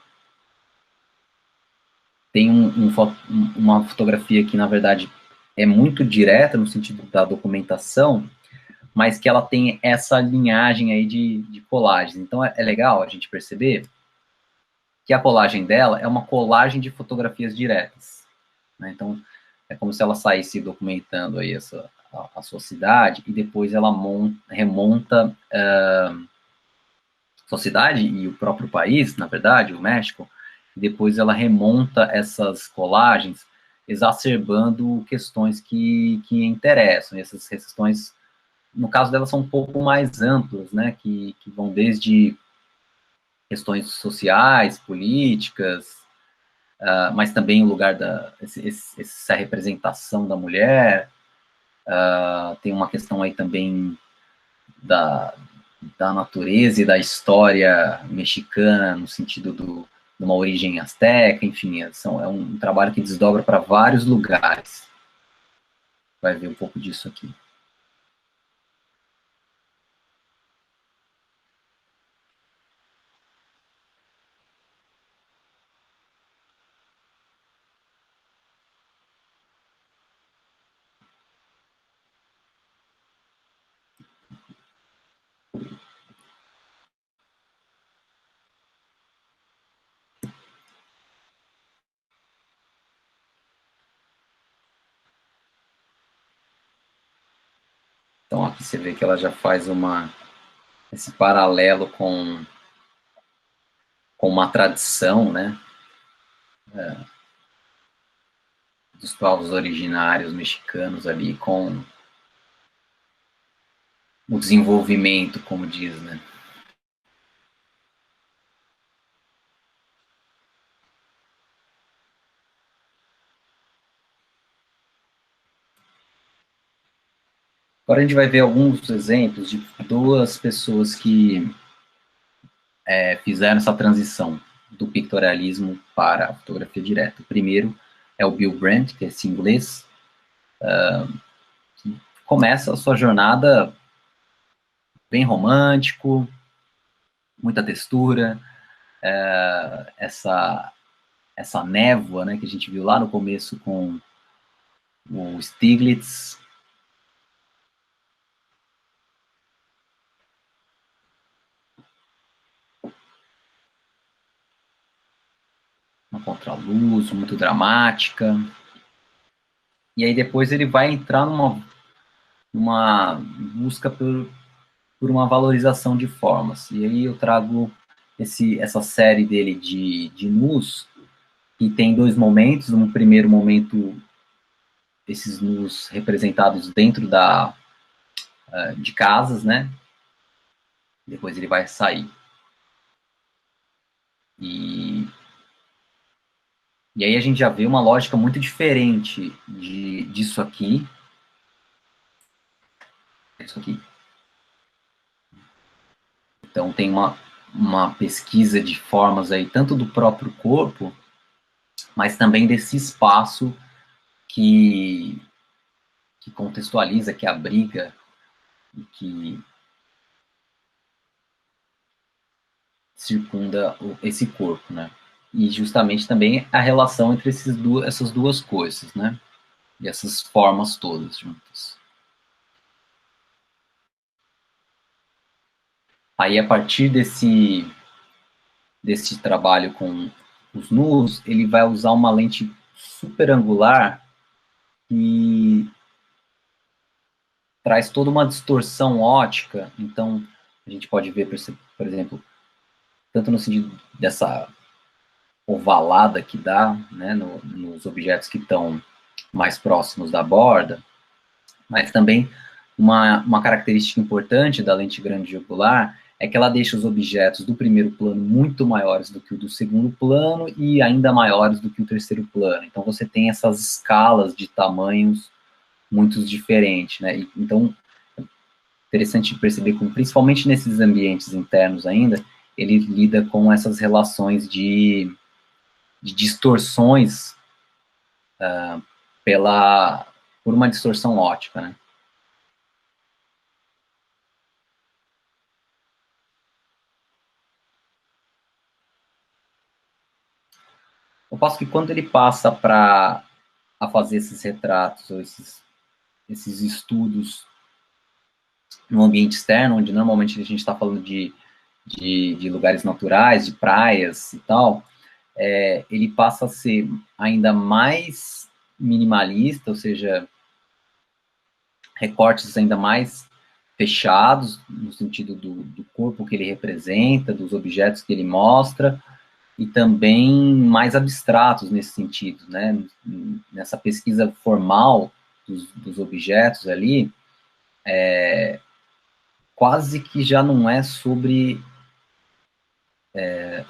tem uma fotografia que, na verdade, é muito direta no sentido da documentação, mas que ela tem essa linhagem aí de colagens. Então, é legal a gente perceber que a colagem dela é uma colagem de fotografias diretas. Né? Então, é como se ela saísse documentando aí a sua cidade e depois ela remonta a sua cidade e o próprio país, na verdade, o México, e depois ela remonta essas colagens exacerbando questões que interessam. E essas questões, no caso dela, são um pouco mais amplas, né, que vão desde questões sociais, políticas, mas também o lugar essa representação da mulher, tem uma questão aí também da natureza e da história mexicana, no sentido de uma origem asteca, enfim, é um trabalho que desdobra para vários lugares. Vai ver um pouco disso aqui. Então aqui você vê que ela já faz esse paralelo com uma tradição, né, dos povos originários mexicanos ali com o desenvolvimento, como diz, né. Agora a gente vai ver alguns exemplos de duas pessoas que fizeram essa transição do pictorialismo para a fotografia direta. O primeiro é o Bill Brandt, que é esse inglês, que começa a sua jornada bem romântico, muita textura, essa névoa, né, que a gente viu lá no começo com o Stiglitz. Uma contraluz muito dramática. E aí depois ele vai entrar numa busca por uma valorização de formas. E aí eu trago essa série dele de nus, que tem dois momentos. Um primeiro momento, esses nus representados dentro de casas, né? Depois ele vai sair. E aí a gente já vê uma lógica muito diferente disso aqui. Isso aqui. Então tem uma pesquisa de formas aí, tanto do próprio corpo, mas também desse espaço que contextualiza, que abriga e que circunda esse corpo, né? E justamente também a relação entre essas duas coisas, né? E essas formas todas juntas. Aí, a partir desse trabalho com os nus, ele vai usar uma lente super angular que traz toda uma distorção ótica. Então, a gente pode ver, por exemplo, tanto no sentido dessa ovalada que dá, né, nos objetos que estão mais próximos da borda, Mas também uma característica importante da lente grande angular é que ela deixa os objetos do primeiro plano muito maiores do que o do segundo plano e ainda maiores do que o terceiro plano. Então, você tem essas escalas de tamanhos muito diferentes, né? Então, é interessante perceber como, principalmente nesses ambientes internos ainda, ele lida com essas relações de distorções por uma distorção ótica, né? Eu posso que quando ele passa a fazer esses retratos, ou esses estudos no ambiente externo, onde normalmente a gente está falando de lugares naturais, de praias e tal, ele passa a ser ainda mais minimalista, ou seja, recortes ainda mais fechados, no sentido do corpo que ele representa, dos objetos que ele mostra, e também mais abstratos nesse sentido, né? Nessa pesquisa formal dos objetos ali, quase que já não é sobre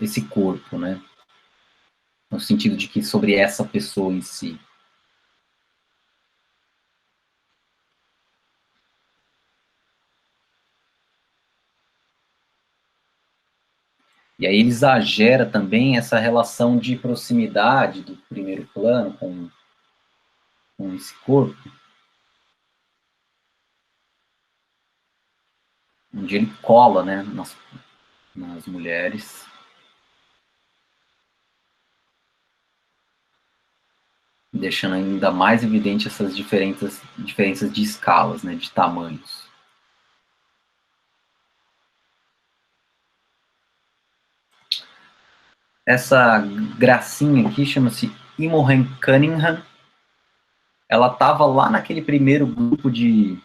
esse corpo, né? No sentido de que sobre essa pessoa em si. E aí ele exagera também essa relação de proximidade do primeiro plano com esse corpo, onde ele cola, né, nas mulheres, deixando ainda mais evidente essas diferenças de escalas, né, de tamanhos. Essa gracinha aqui chama-se Imogen Cunningham. Ela estava lá naquele primeiro grupo de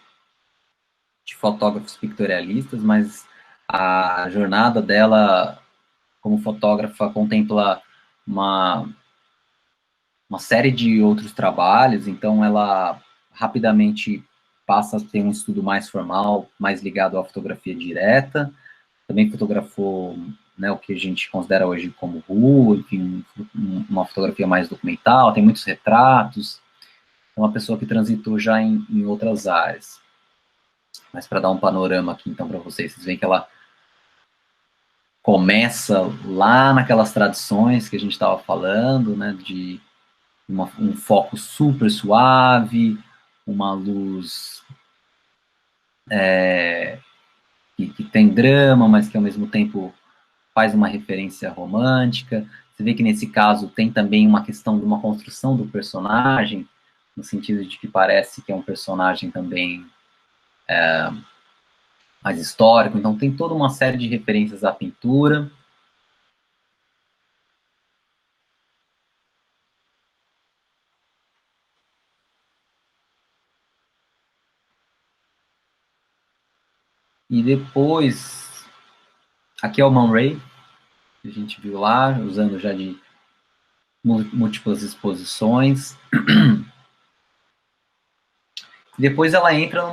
fotógrafos pictorialistas, mas a jornada dela como fotógrafa contempla uma série de outros trabalhos, então ela rapidamente passa a ter um estudo mais formal, mais ligado à fotografia direta, também fotografou, né, o que a gente considera hoje como rua, enfim, uma fotografia mais documental, tem muitos retratos, é uma pessoa que transitou já em outras áreas. Mas para dar um panorama aqui, então, para vocês veem que ela começa lá naquelas tradições que a gente estava falando, né, de um foco super suave, uma luz que tem drama, mas que ao mesmo tempo faz uma referência romântica. Você vê que nesse caso tem também uma questão de uma construção do personagem, no sentido de que parece que é um personagem também mais histórico, então tem toda uma série de referências à pintura. E depois, aqui é o Man Ray, que a gente viu lá, usando já de múltiplas exposições. Depois ela entra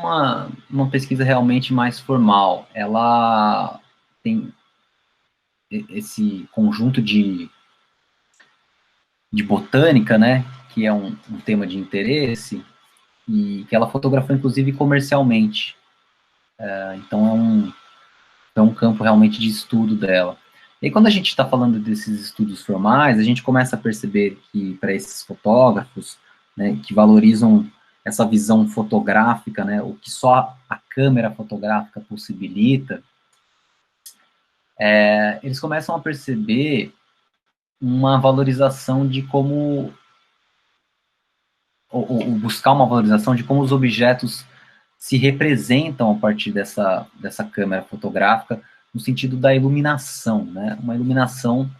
numa pesquisa realmente mais formal. Ela tem esse conjunto de botânica, né, que é um tema de interesse, e que ela fotografou, inclusive, comercialmente. Então, é um campo realmente de estudo dela. E quando a gente está falando desses estudos formais, a gente começa a perceber que, para esses fotógrafos, né, que valorizam essa visão fotográfica, né, o que só a câmera fotográfica possibilita, eles começam a perceber uma valorização de como, ou buscar uma valorização de como os objetos se representam a partir dessa câmera fotográfica, no sentido da iluminação, né? Uma iluminação,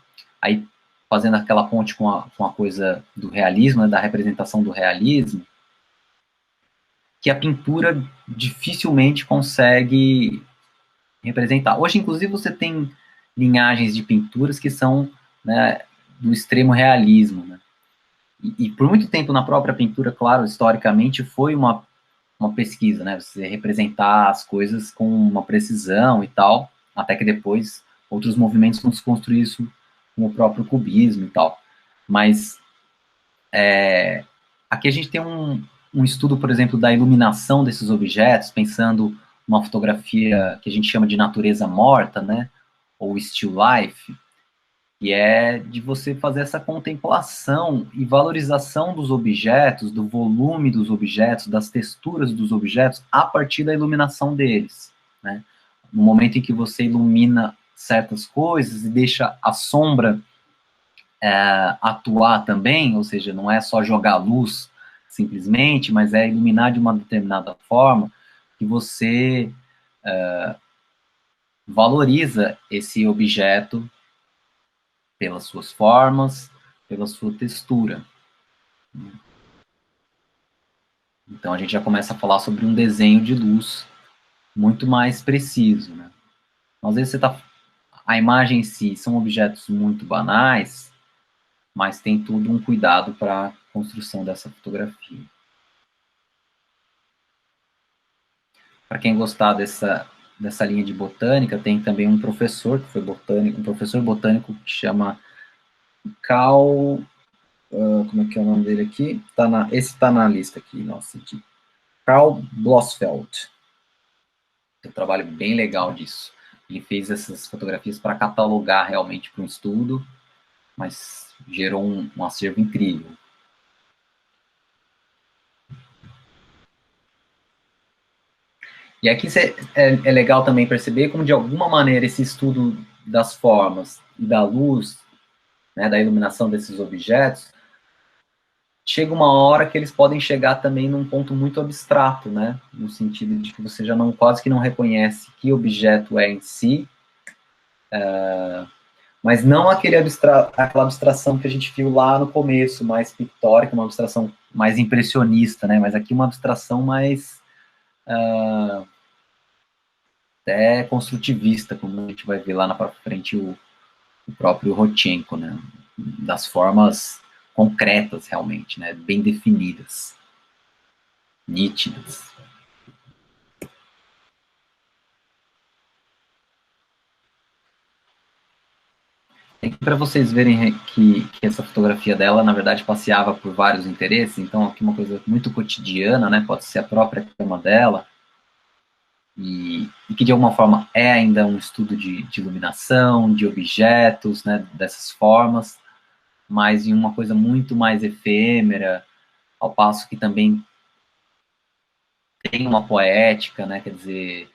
aí fazendo aquela ponte com a coisa do realismo, né, da representação do realismo, que a pintura dificilmente consegue representar. Hoje, inclusive, você tem linhagens de pinturas que são, né, do extremo realismo, né? E por muito tempo na própria pintura, claro, historicamente, foi uma uma pesquisa, né? Você representar as coisas com uma precisão e tal, até que depois outros movimentos vão desconstruir isso com o próprio cubismo e tal. Mas aqui a gente tem um estudo, por exemplo, da iluminação desses objetos, pensando uma fotografia que a gente chama de natureza morta, né? Ou still life, que é de você fazer essa contemplação e valorização dos objetos, do volume dos objetos, das texturas dos objetos, a partir da iluminação deles, né? No momento em que você ilumina certas coisas e deixa a sombra atuar também, ou seja, não é só jogar luz simplesmente, mas é iluminar de uma determinada forma que você valoriza esse objeto pelas suas formas, pela sua textura. Então a gente já começa a falar sobre um desenho de luz muito mais preciso, né? Às vezes a imagem em si são objetos muito banais, mas tem tudo um cuidado para a construção dessa fotografia. Para quem gostar dessa linha de botânica, tem também um professor que foi botânico, um professor botânico que chama Carl, como é que é o nome dele aqui? Esse está na lista aqui, nossa, de Carl Blossfeld. Tem um trabalho bem legal disso. Ele fez essas fotografias para catalogar realmente para um estudo, mas gerou um acervo incrível. E aqui é legal também perceber como, de alguma maneira, esse estudo das formas e da luz, né, da iluminação desses objetos, chega uma hora que eles podem chegar também num ponto muito abstrato, né, no sentido de que você já não, quase que não reconhece que objeto é em si, mas não aquela abstração que a gente viu lá no começo, mais pictórica, uma abstração mais impressionista, né, mas aqui uma abstração mais até construtivista, como a gente vai ver lá na frente o próprio Rodchenko, né, das formas concretas realmente, né, bem definidas, nítidas. Para vocês verem que essa fotografia dela, na verdade, passeava por vários interesses, então aqui uma coisa muito cotidiana, né, pode ser a própria cama dela, e que de alguma forma é ainda um estudo de iluminação, de objetos, né, dessas formas, mas em uma coisa muito mais efêmera, ao passo que também tem uma poética, né, quer dizer,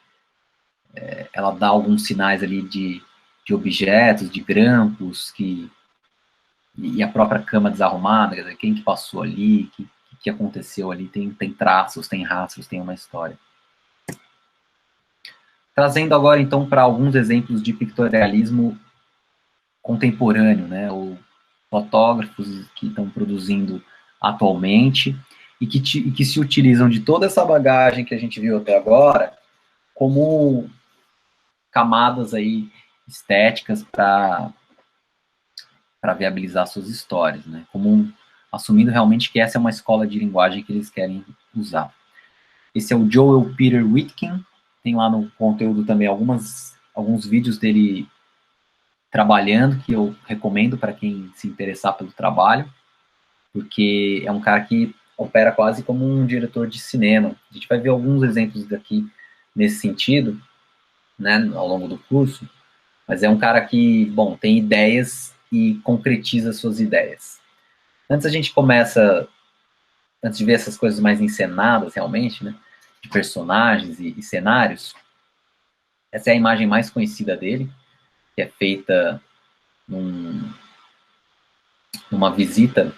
ela dá alguns sinais ali de objetos, de grampos, e a própria cama desarrumada, quer dizer, quem que passou ali, que aconteceu ali, tem traços, tem rastros, tem uma história. Trazendo agora, então, para alguns exemplos de pictorialismo contemporâneo, né, ou fotógrafos que estão produzindo atualmente e que se utilizam de toda essa bagagem que a gente viu até agora como camadas aí estéticas para viabilizar suas histórias, né, assumindo realmente que essa é uma escola de linguagem que eles querem usar. Esse é o Joel Peter Witkin, tem lá no conteúdo também alguns vídeos dele trabalhando, que eu recomendo para quem se interessar pelo trabalho, porque é um cara que opera quase como um diretor de cinema. A gente vai ver alguns exemplos daqui nesse sentido, né, ao longo do curso, mas é um cara que, bom, tem ideias e concretiza suas ideias. Antes de ver essas coisas mais encenadas realmente, né, de personagens e cenários, essa é a imagem mais conhecida dele, que é feita numa visita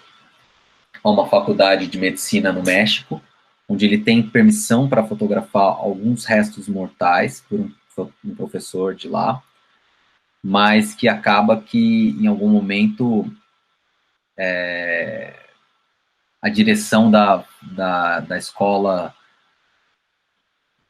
a uma faculdade de medicina no México, onde ele tem permissão para fotografar alguns restos mortais por um professor de lá, mas que acaba que, em algum momento, a direção da escola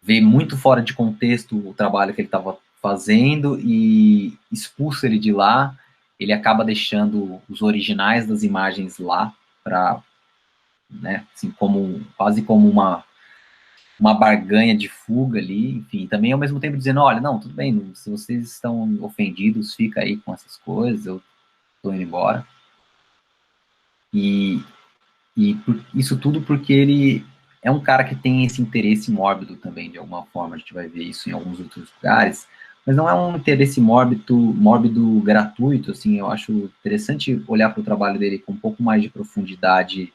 vê muito fora de contexto o trabalho que ele estava fazendo e expulsa ele de lá. Ele acaba deixando os originais das imagens lá para, né, assim, quase como uma barganha de fuga ali, enfim, também ao mesmo tempo dizendo, olha, não, tudo bem, se vocês estão ofendidos, fica aí com essas coisas, eu tô indo embora. E isso tudo porque ele é um cara que tem esse interesse mórbido também, de alguma forma, a gente vai ver isso em alguns outros lugares, mas não é um interesse mórbido gratuito, assim, eu acho interessante olhar para o trabalho dele com um pouco mais de profundidade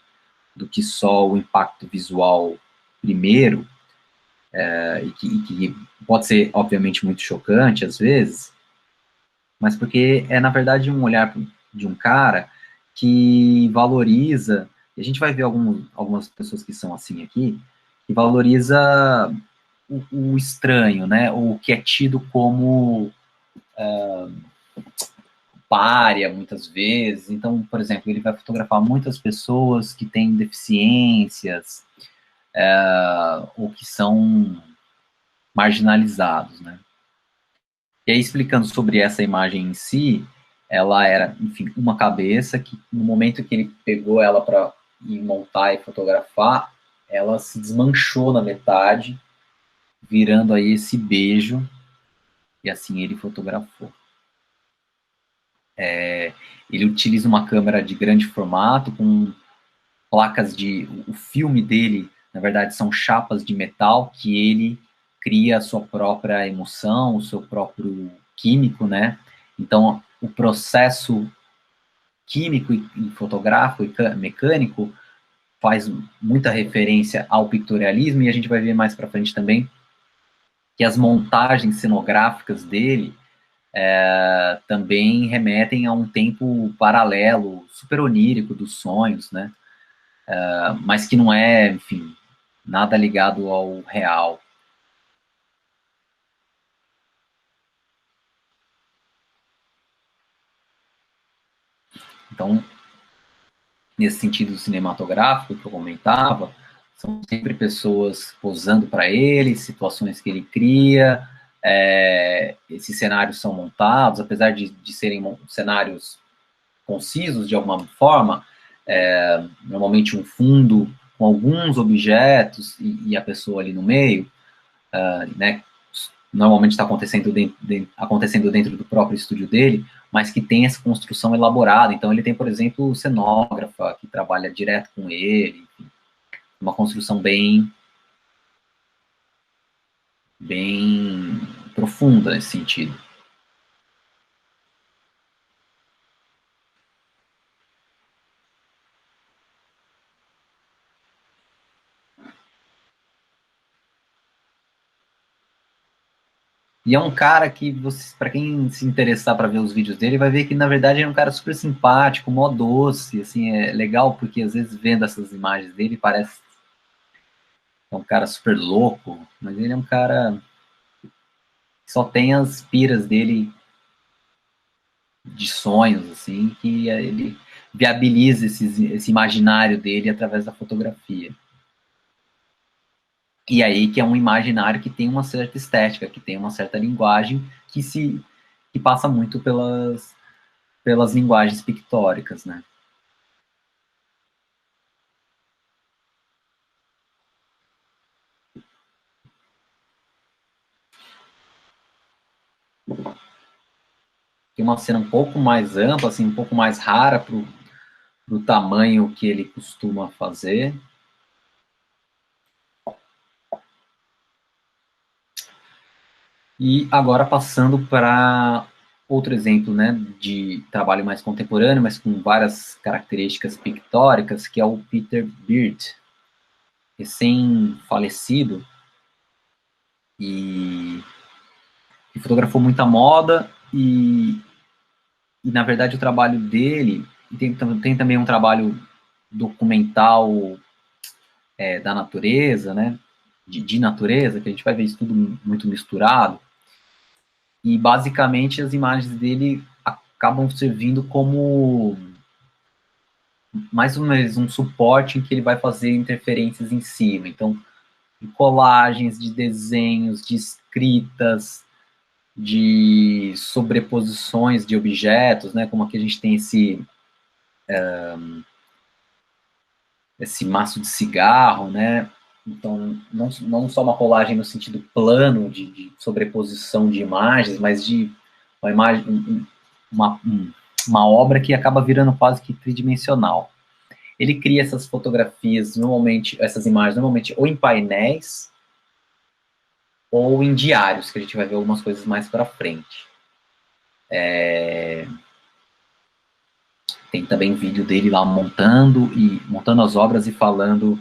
do que só o impacto visual primeiro, e que pode ser, obviamente, muito chocante às vezes, mas porque é, na verdade, um olhar de um cara que valoriza, e a gente vai ver algumas pessoas que são assim aqui, que valoriza o estranho, né, o que é tido como pária, muitas vezes. Então, por exemplo, ele vai fotografar muitas pessoas que têm deficiências, ou que são marginalizados, né. E aí, explicando sobre essa imagem em si, ela era, enfim, uma cabeça que, no momento que ele pegou ela para ir montar e fotografar, ela se desmanchou na metade, virando aí esse beijo, e assim ele fotografou. Ele utiliza uma câmera de grande formato, com placas de... O filme dele, na verdade, são chapas de metal que ele cria a sua própria emoção, o seu próprio químico, né? Então, o processo químico e fotográfico e mecânico faz muita referência ao pictorialismo, e a gente vai ver mais para frente também que as montagens cenográficas dele também remetem a um tempo paralelo, super onírico dos sonhos, né? Mas que não é, enfim, nada ligado ao real. Então, nesse sentido cinematográfico que eu comentava, são sempre pessoas posando para ele, situações que ele cria, esses cenários são montados, apesar de serem cenários concisos de alguma forma, normalmente um fundo com alguns objetos e a pessoa ali no meio, né, normalmente está acontecendo dentro do próprio estúdio dele, mas que tem essa construção elaborada. Então ele tem, por exemplo, cenógrafa que trabalha direto com ele, uma construção bem profunda nesse sentido. E é um cara que, para quem se interessar para ver os vídeos dele, vai ver que, na verdade, ele é um cara super simpático, mó doce, assim, é legal, porque às vezes vendo essas imagens dele, parece que é um cara super louco, mas ele é um cara que só tem as piras dele de sonhos, assim, que ele viabiliza esse imaginário dele através da fotografia. E aí que é um imaginário que tem uma certa estética, que tem uma certa linguagem, que passa muito pelas linguagens pictóricas, né? Tem uma cena um pouco mais ampla, assim, um pouco mais rara para o tamanho que ele costuma fazer. E agora passando para outro exemplo, né, de trabalho mais contemporâneo, mas com várias características pictóricas, que é o Peter Beard, recém-falecido, e fotografou muita moda, e na verdade o trabalho dele, tem também um trabalho documental da natureza, né, de natureza, que a gente vai ver isso tudo muito misturado, e basicamente as imagens dele acabam servindo como mais ou menos um suporte em que ele vai fazer interferências em cima. Então, de colagens, de desenhos, de escritas, de sobreposições de objetos, né? Como aqui a gente tem esse maço de cigarro, né? Então, não só uma colagem no sentido plano, de sobreposição de imagens, mas de uma imagem, uma obra que acaba virando quase que tridimensional. Ele cria essas fotografias, normalmente, essas imagens, normalmente ou em painéis ou em diários, que a gente vai ver algumas coisas mais para frente. Tem também vídeo dele lá montando as obras e falando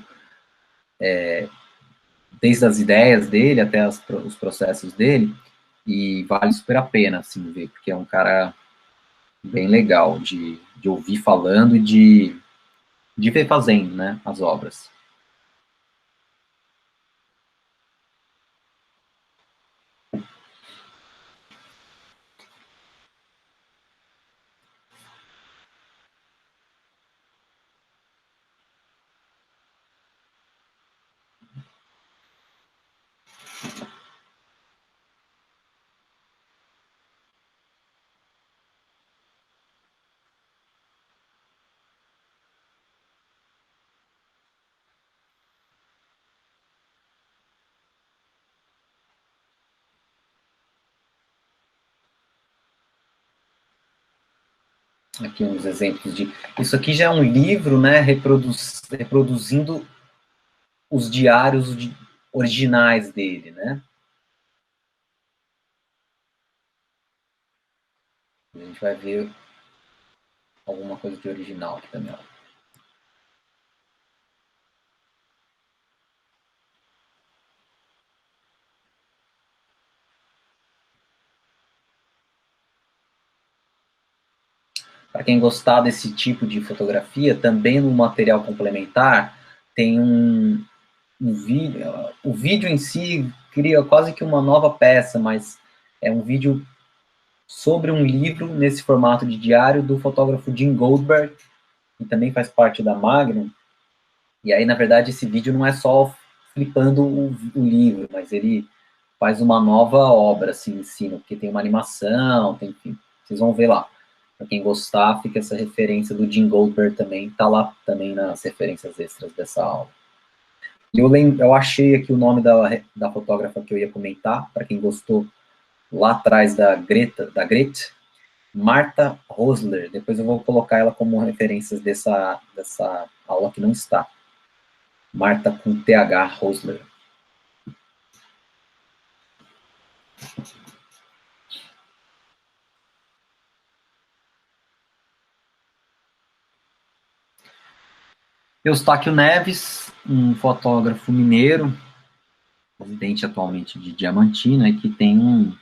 desde as ideias dele até os processos dele, e vale super a pena, assim, ver, porque é um cara bem legal de ouvir falando e de ver fazendo, né, as obras. Aqui uns exemplos de... Isso aqui já é um livro, né, reproduzindo os diários originais dele, né? A gente vai ver alguma coisa de original aqui também, ó. Para quem gostar desse tipo de fotografia, também no material complementar tem um vídeo. O vídeo em si cria quase que uma nova peça, mas é um vídeo sobre um livro nesse formato de diário do fotógrafo Jim Goldberg, que também faz parte da Magnum. E aí, na verdade, esse vídeo não é só flipando o livro, mas ele faz uma nova obra assim em cima, porque tem uma animação, tem, enfim, vocês vão ver lá. Para quem gostar, fica essa referência do Jim Goldberg também, tá lá também nas referências extras dessa aula. E eu achei aqui o nome da fotógrafa que eu ia comentar, para quem gostou, lá atrás da Greta, Martha Rosler. Depois eu vou colocar ela como referências dessa aula que não está. Martha com TH Rosler. Eustáquio Neves, um fotógrafo mineiro, residente atualmente de Diamantina, e que tem um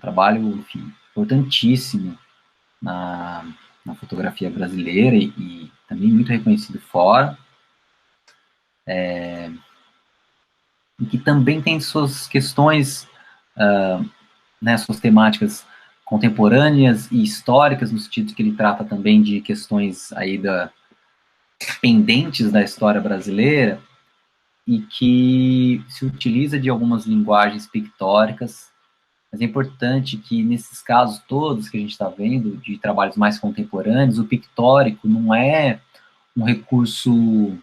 trabalho, enfim, importantíssimo na fotografia brasileira e também muito reconhecido fora, e que também tem suas questões, né, suas temáticas contemporâneas e históricas, no sentido que ele trata também de questões aí pendentes da história brasileira, e que se utiliza de algumas linguagens pictóricas, mas é importante que nesses casos todos que a gente está vendo, de trabalhos mais contemporâneos, o pictórico não é um recurso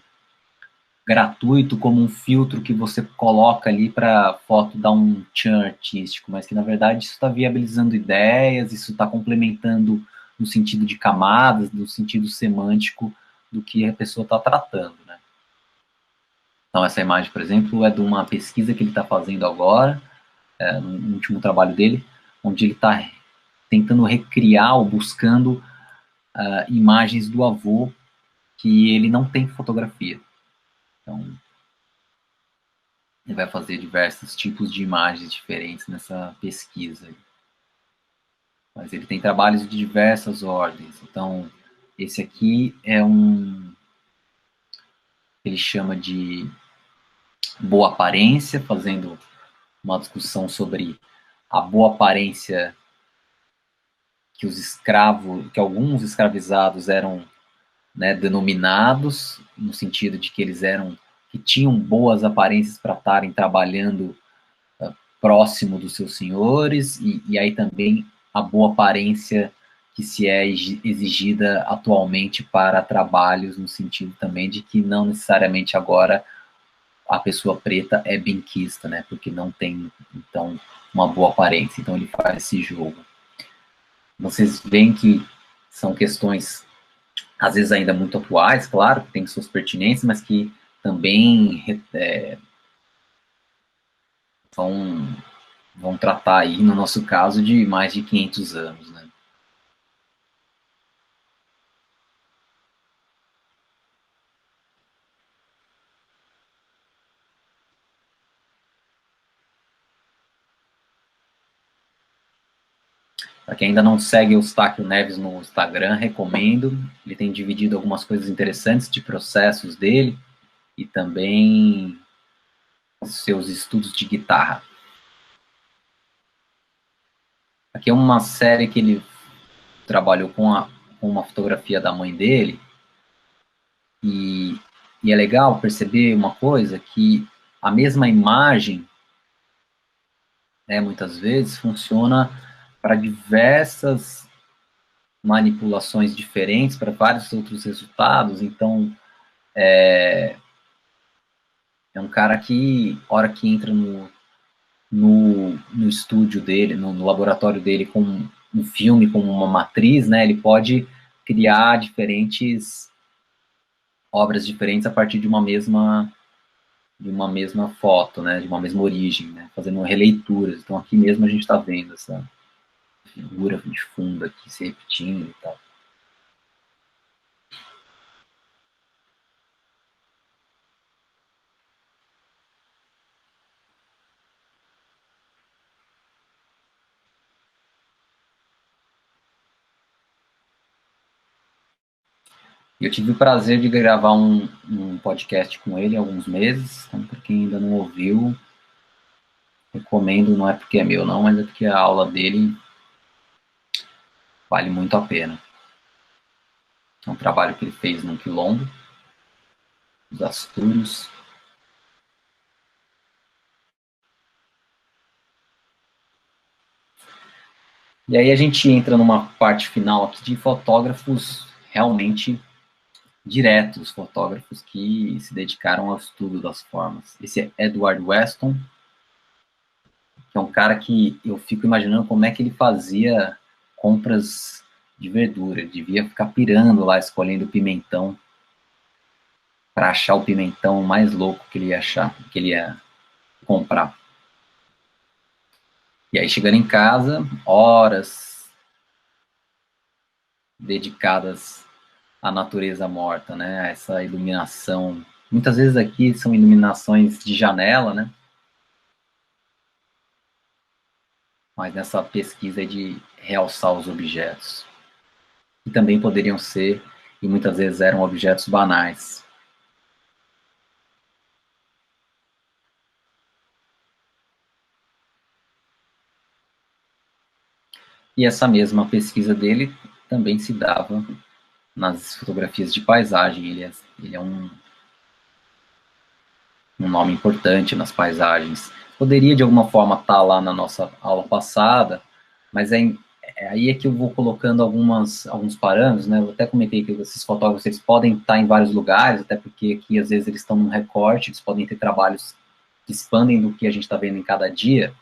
gratuito como um filtro que você coloca ali para a foto dar um tchan artístico, mas que na verdade isso está viabilizando ideias, isso está complementando no sentido de camadas, no sentido semântico do que a pessoa está tratando, né? Então essa imagem, por exemplo, é de uma pesquisa que ele está fazendo agora, no último trabalho dele, onde ele está tentando recriar ou buscando imagens do avô que ele não tem fotografia. Então, ele vai fazer diversos tipos de imagens diferentes nessa pesquisa. Mas ele tem trabalhos de diversas ordens. Então, esse aqui é ele chama de boa aparência, fazendo uma discussão sobre a boa aparência que alguns escravizados eram, né, denominados, no sentido de que que tinham boas aparências para estarem trabalhando próximo dos seus senhores, e aí também a boa aparência que se é exigida atualmente para trabalhos, no sentido também de que não necessariamente agora a pessoa preta é benquista, né? Porque não tem, então, uma boa aparência. Então ele faz esse jogo. Vocês veem que são questões, às vezes ainda muito atuais, claro, que tem suas pertinências, mas que também vão tratar aí, no nosso caso, de mais de 500 anos, né? Para quem ainda não segue o Eustáquio Neves no Instagram, recomendo. Ele tem dividido algumas coisas interessantes de processos dele e também seus estudos de guitarra. Aqui é uma série que ele trabalhou com uma fotografia da mãe dele, e é legal perceber uma coisa, que a mesma imagem, né, muitas vezes, funciona para diversas manipulações diferentes, para vários outros resultados. Então, é um cara que, hora que entra no estúdio dele, no laboratório dele, com um filme, com uma matriz, né, ele pode criar diferentes obras diferentes a partir de uma mesma foto, né, de uma mesma origem, né, fazendo releituras. Então aqui mesmo a gente está vendo essa figura de fundo aqui se repetindo e tal. E eu tive o prazer de gravar um podcast com ele há alguns meses, então para quem ainda não ouviu, recomendo. Não é porque é meu não, mas é porque a aula dele vale muito a pena. É um trabalho que ele fez no Quilombo, dos Astúrios. E aí a gente entra numa parte final aqui de fotógrafos realmente diretos, fotógrafos que se dedicaram ao estudo das formas. Esse é Edward Weston, que é um cara que eu fico imaginando como é que ele fazia compras de verdura. Ele devia ficar pirando lá, escolhendo pimentão, para achar o pimentão mais louco que ele ia achar, que ele ia comprar. E aí, chegando em casa, horas dedicadas à natureza morta, né? A essa iluminação. Muitas vezes aqui são iluminações de janela, né? Mas nessa pesquisa de realçar os objetos. E também poderiam ser, e muitas vezes eram, objetos banais. E essa mesma pesquisa dele também se dava nas fotografias de paisagem. Ele é um nome importante nas paisagens. Poderia, de alguma forma, estar lá na nossa aula passada, mas aí é que eu vou colocando alguns parâmetros, né? Eu até comentei que esses fotógrafos, eles podem estar em vários lugares, até porque aqui, às vezes, eles estão num recorte, eles podem ter trabalhos que expandem do que a gente está vendo em cada dia.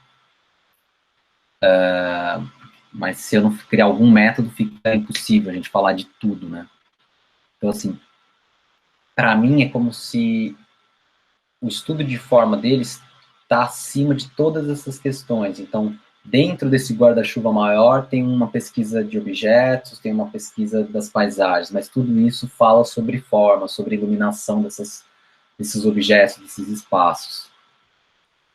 Mas se eu não criar algum método, fica impossível a gente falar de tudo, né? Então, assim, para mim é como se o estudo de forma deles está acima de todas essas questões. Então, dentro desse guarda-chuva maior, tem uma pesquisa de objetos, tem uma pesquisa das paisagens, mas tudo isso fala sobre forma, sobre iluminação desses objetos, desses espaços.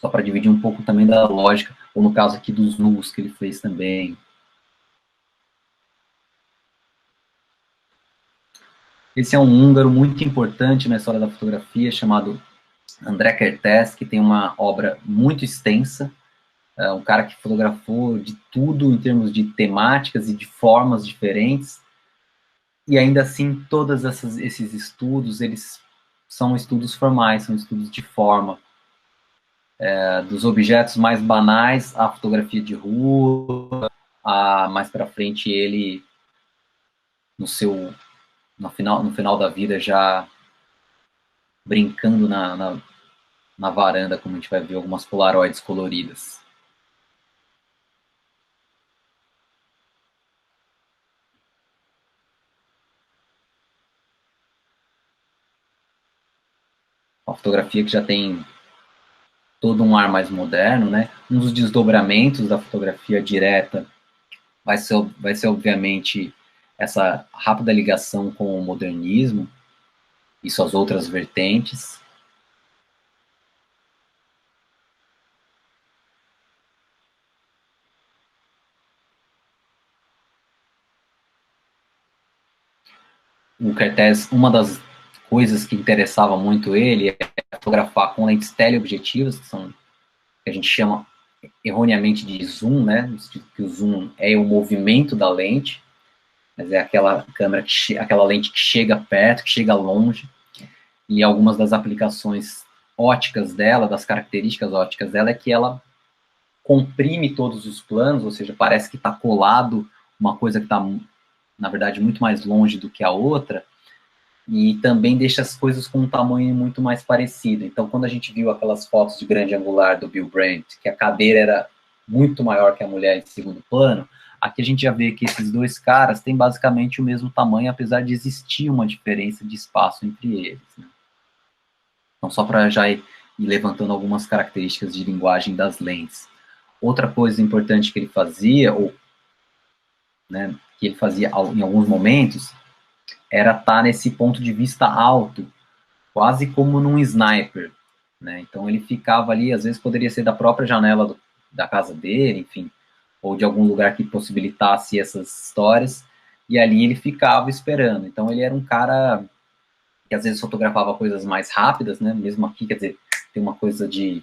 Só para dividir um pouco também da lógica, ou no caso aqui dos nus que ele fez também. Esse é um húngaro muito importante na história da fotografia, chamado André Kertész, que tem uma obra muito extensa, um cara que fotografou de tudo em termos de temáticas e de formas diferentes, e ainda assim todos esses estudos, eles são estudos formais, são estudos de forma, dos objetos mais banais à fotografia de rua, mais para frente ele no seu no final da vida já brincando na varanda, como a gente vai ver algumas polaroids coloridas. Uma fotografia que já tem todo um ar mais moderno, né? Um dos desdobramentos da fotografia direta vai ser obviamente, essa rápida ligação com o modernismo e suas outras vertentes. O Kertész, uma das coisas que interessava muito ele é fotografar com lentes teleobjetivas, que são que a gente chama erroneamente de zoom, né? Que o zoom é o movimento da lente, mas é aquela câmera aquela lente que chega perto, que chega longe, e algumas das aplicações óticas dela, das características óticas dela, é que ela comprime todos os planos, ou seja, parece que está colado uma coisa que está, na verdade, muito mais longe do que a outra, e também deixa as coisas com um tamanho muito mais parecido. Então, quando a gente viu aquelas fotos de grande angular do Bill Brandt, que a cadeira era muito maior que a mulher em segundo plano, aqui a gente já vê que esses dois caras têm basicamente o mesmo tamanho, apesar de existir uma diferença de espaço entre eles, né? Então, só para já ir levantando algumas características de linguagem das lentes. Outra coisa importante que ele fazia, ou né, que ele fazia em alguns momentos, era estar nesse ponto de vista alto, quase como num sniper, né? Então ele ficava ali, às vezes poderia ser da própria janela da casa dele, enfim, ou de algum lugar que possibilitasse essas histórias, e ali ele ficava esperando. Então ele era um cara que às vezes fotografava coisas mais rápidas, né? Mesmo aqui, quer dizer, tem uma coisa de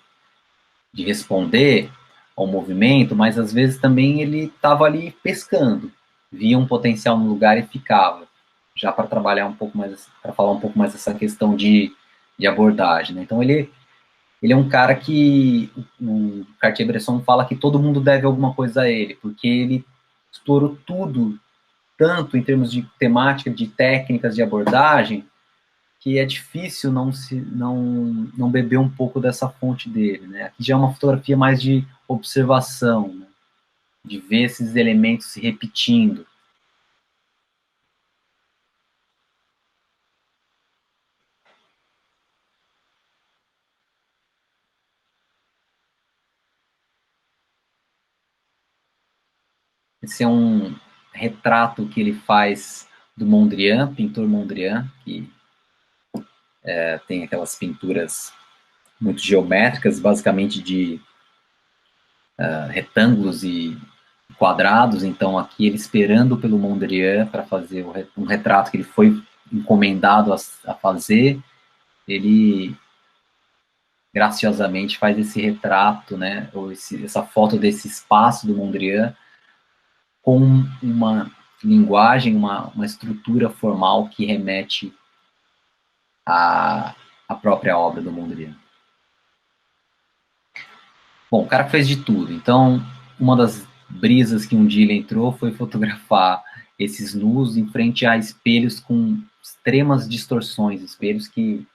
responder ao movimento, mas às vezes também ele estava ali pescando, via um potencial no lugar e ficava, já para trabalhar um pouco mais, para falar um pouco mais dessa questão de abordagem, né? Então ele é um cara que o Cartier-Bresson fala que todo mundo deve alguma coisa a ele, porque ele explorou tudo, tanto em termos de temática, de técnicas de abordagem, que é difícil não beber um pouco dessa fonte dele, né? Aqui já é uma fotografia mais de observação, né? De ver esses elementos se repetindo. Esse é um retrato que ele faz do Mondrian, pintor Mondrian, que tem aquelas pinturas muito geométricas, basicamente de retângulos e quadrados. Então aqui ele esperando pelo Mondrian para fazer um retrato que ele foi encomendado a fazer, ele graciosamente faz esse retrato, né, ou essa foto desse espaço do Mondrian com uma linguagem, uma estrutura formal que remete à própria obra do Mondrian. Bom, o cara fez de tudo. Então, uma das brisas que um dia ele entrou foi fotografar esses nus em frente a espelhos com extremas distorções, espelhos que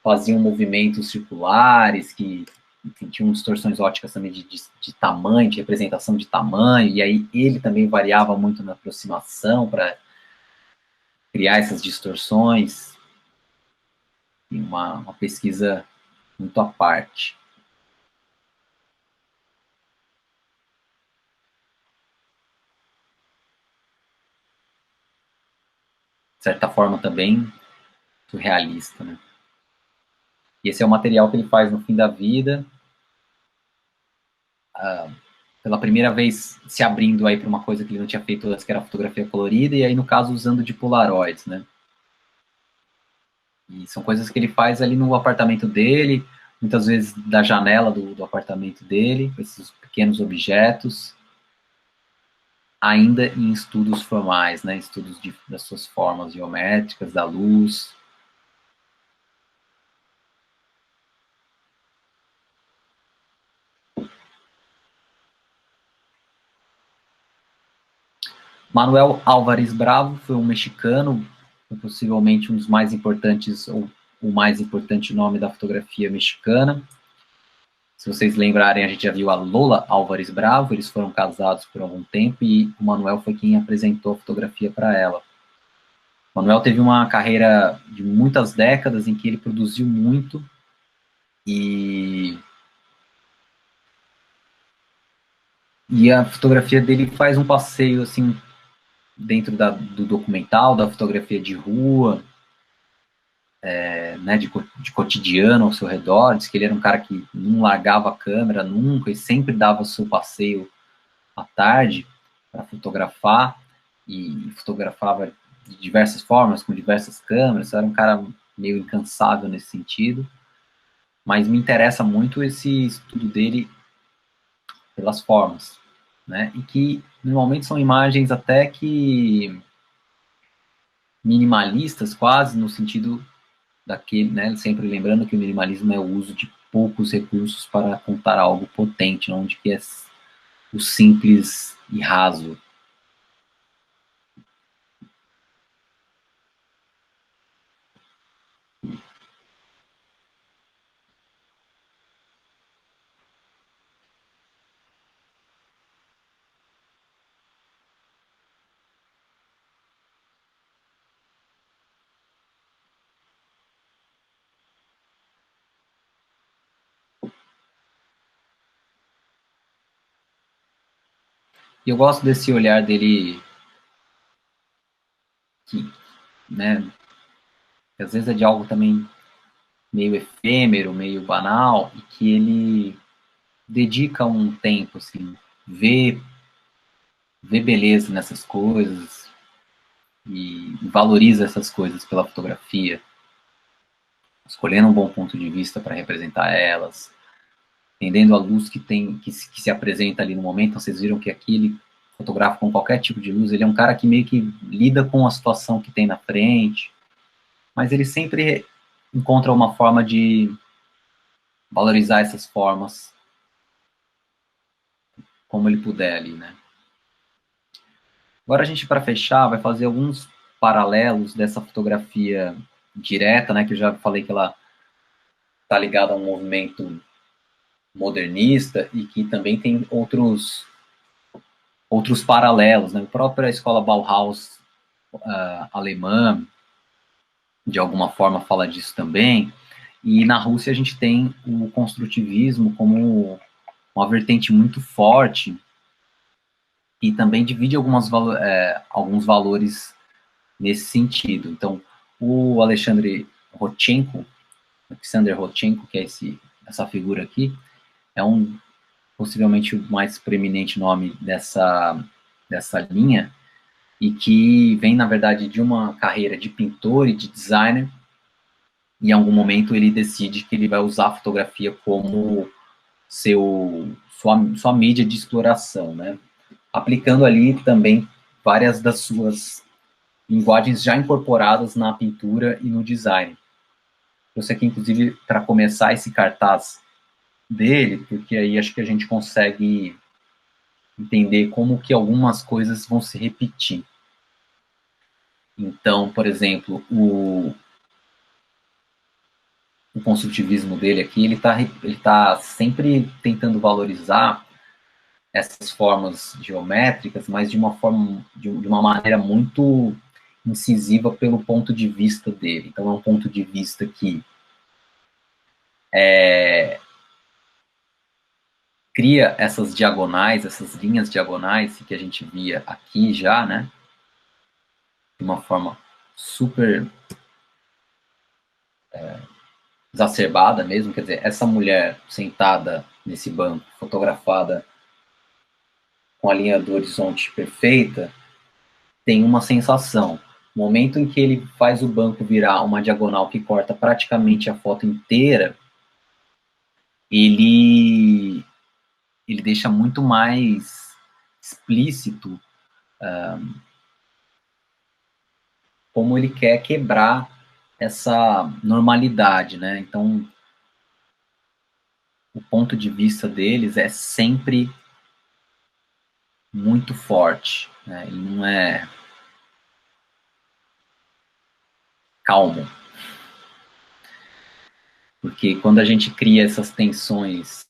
faziam movimentos circulares, que enfim, tinham distorções óticas também de tamanho, de representação de tamanho, e aí ele também variava muito na aproximação para criar essas distorções, em uma pesquisa muito à parte. De certa forma também surrealista, né? E esse é o material que ele faz no fim da vida, pela primeira vez se abrindo aí para uma coisa que ele não tinha feito antes, que era fotografia colorida, e aí no caso usando de polaroids, né? E são coisas que ele faz ali no apartamento dele, muitas vezes da janela do apartamento dele, esses pequenos objetos, ainda em estudos formais, né? Estudos das suas formas geométricas, da luz. Manuel Álvares Bravo foi um mexicano, possivelmente um dos mais importantes, ou o mais importante nome da fotografia mexicana. Se vocês lembrarem, a gente já viu a Lola Álvares Bravo, eles foram casados por algum tempo e o Manuel foi quem apresentou a fotografia para ela. O Manuel teve uma carreira de muitas décadas em que ele produziu muito e a fotografia dele faz um passeio assim dentro do documental, da fotografia de rua, né, de cotidiano ao seu redor. Diz que ele era um cara que não largava a câmera nunca e sempre dava o seu passeio à tarde para fotografar, e fotografava de diversas formas, com diversas câmeras. Era um cara meio incansável nesse sentido, mas me interessa muito esse estudo dele pelas formas, né, e que normalmente são imagens até que minimalistas, quase, no sentido daquele, né, sempre lembrando que o minimalismo é o uso de poucos recursos para contar algo potente, onde que é o simples e raso. E eu gosto desse olhar dele, que, né, que às vezes é de algo também meio efêmero, meio banal, e que ele dedica um tempo, assim, vê beleza nessas coisas e valoriza essas coisas pela fotografia, escolhendo um bom ponto de vista para representar elas, entendendo a luz que tem, que se apresenta ali no momento. Então, vocês viram que aqui ele fotografa com qualquer tipo de luz. Ele é um cara que meio que lida com a situação que tem na frente, mas ele sempre encontra uma forma de valorizar essas formas como ele puder ali, né? Agora a gente, para fechar, vai fazer alguns paralelos dessa fotografia direta, né, que eu já falei que ela está ligada a um movimento modernista e que também tem outros paralelos, né? A própria escola Bauhaus alemã, de alguma forma, fala disso também. E na Rússia a gente tem o construtivismo como uma vertente muito forte e também divide alguns valores nesse sentido. Então, o Alexander Rodchenko, que é essa figura aqui, é possivelmente o mais preeminente nome dessa linha, e que vem, na verdade, de uma carreira de pintor e de designer. E em algum momento ele decide que ele vai usar a fotografia como sua mídia de exploração, né? Aplicando ali também várias das suas linguagens já incorporadas na pintura e no design. Trouxe aqui, inclusive, para começar esse cartaz dele, porque aí acho que a gente consegue entender como que algumas coisas vão se repetir. Então, por exemplo, o construtivismo dele aqui, ele tá sempre tentando valorizar essas formas geométricas, mas de uma forma, de uma maneira muito incisiva pelo ponto de vista dele. Então, é um ponto de vista que cria essas diagonais, essas linhas diagonais que a gente via aqui já, né? De uma forma super exacerbada mesmo. Quer dizer, essa mulher sentada nesse banco, fotografada com a linha do horizonte perfeita, tem uma sensação. No momento em que ele faz o banco virar uma diagonal que corta praticamente a foto inteira, ele deixa muito mais explícito como ele quer quebrar essa normalidade, né? Então, o ponto de vista deles é sempre muito forte. né? Ele não é calmo. Porque quando a gente cria essas tensões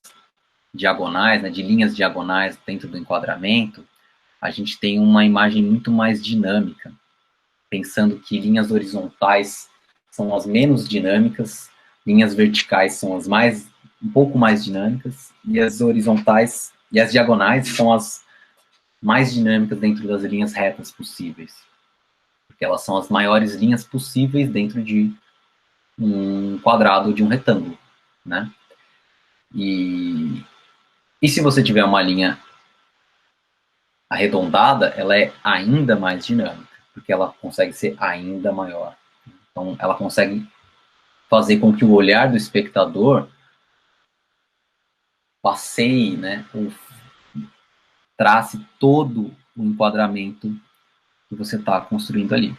diagonais, né, de linhas diagonais dentro do enquadramento, a gente tem uma imagem muito mais dinâmica, pensando que linhas horizontais são as menos dinâmicas, linhas verticais são as mais, um pouco mais dinâmicas, e as horizontais e as diagonais são as mais dinâmicas dentro das linhas retas possíveis, porque elas são as maiores linhas possíveis dentro de um quadrado, de um retângulo, né? E se você tiver uma linha arredondada, ela é ainda mais dinâmica, porque ela consegue ser ainda maior. Então, ela consegue fazer com que o olhar do espectador passeie, né, ou trace todo o enquadramento que você está construindo ali.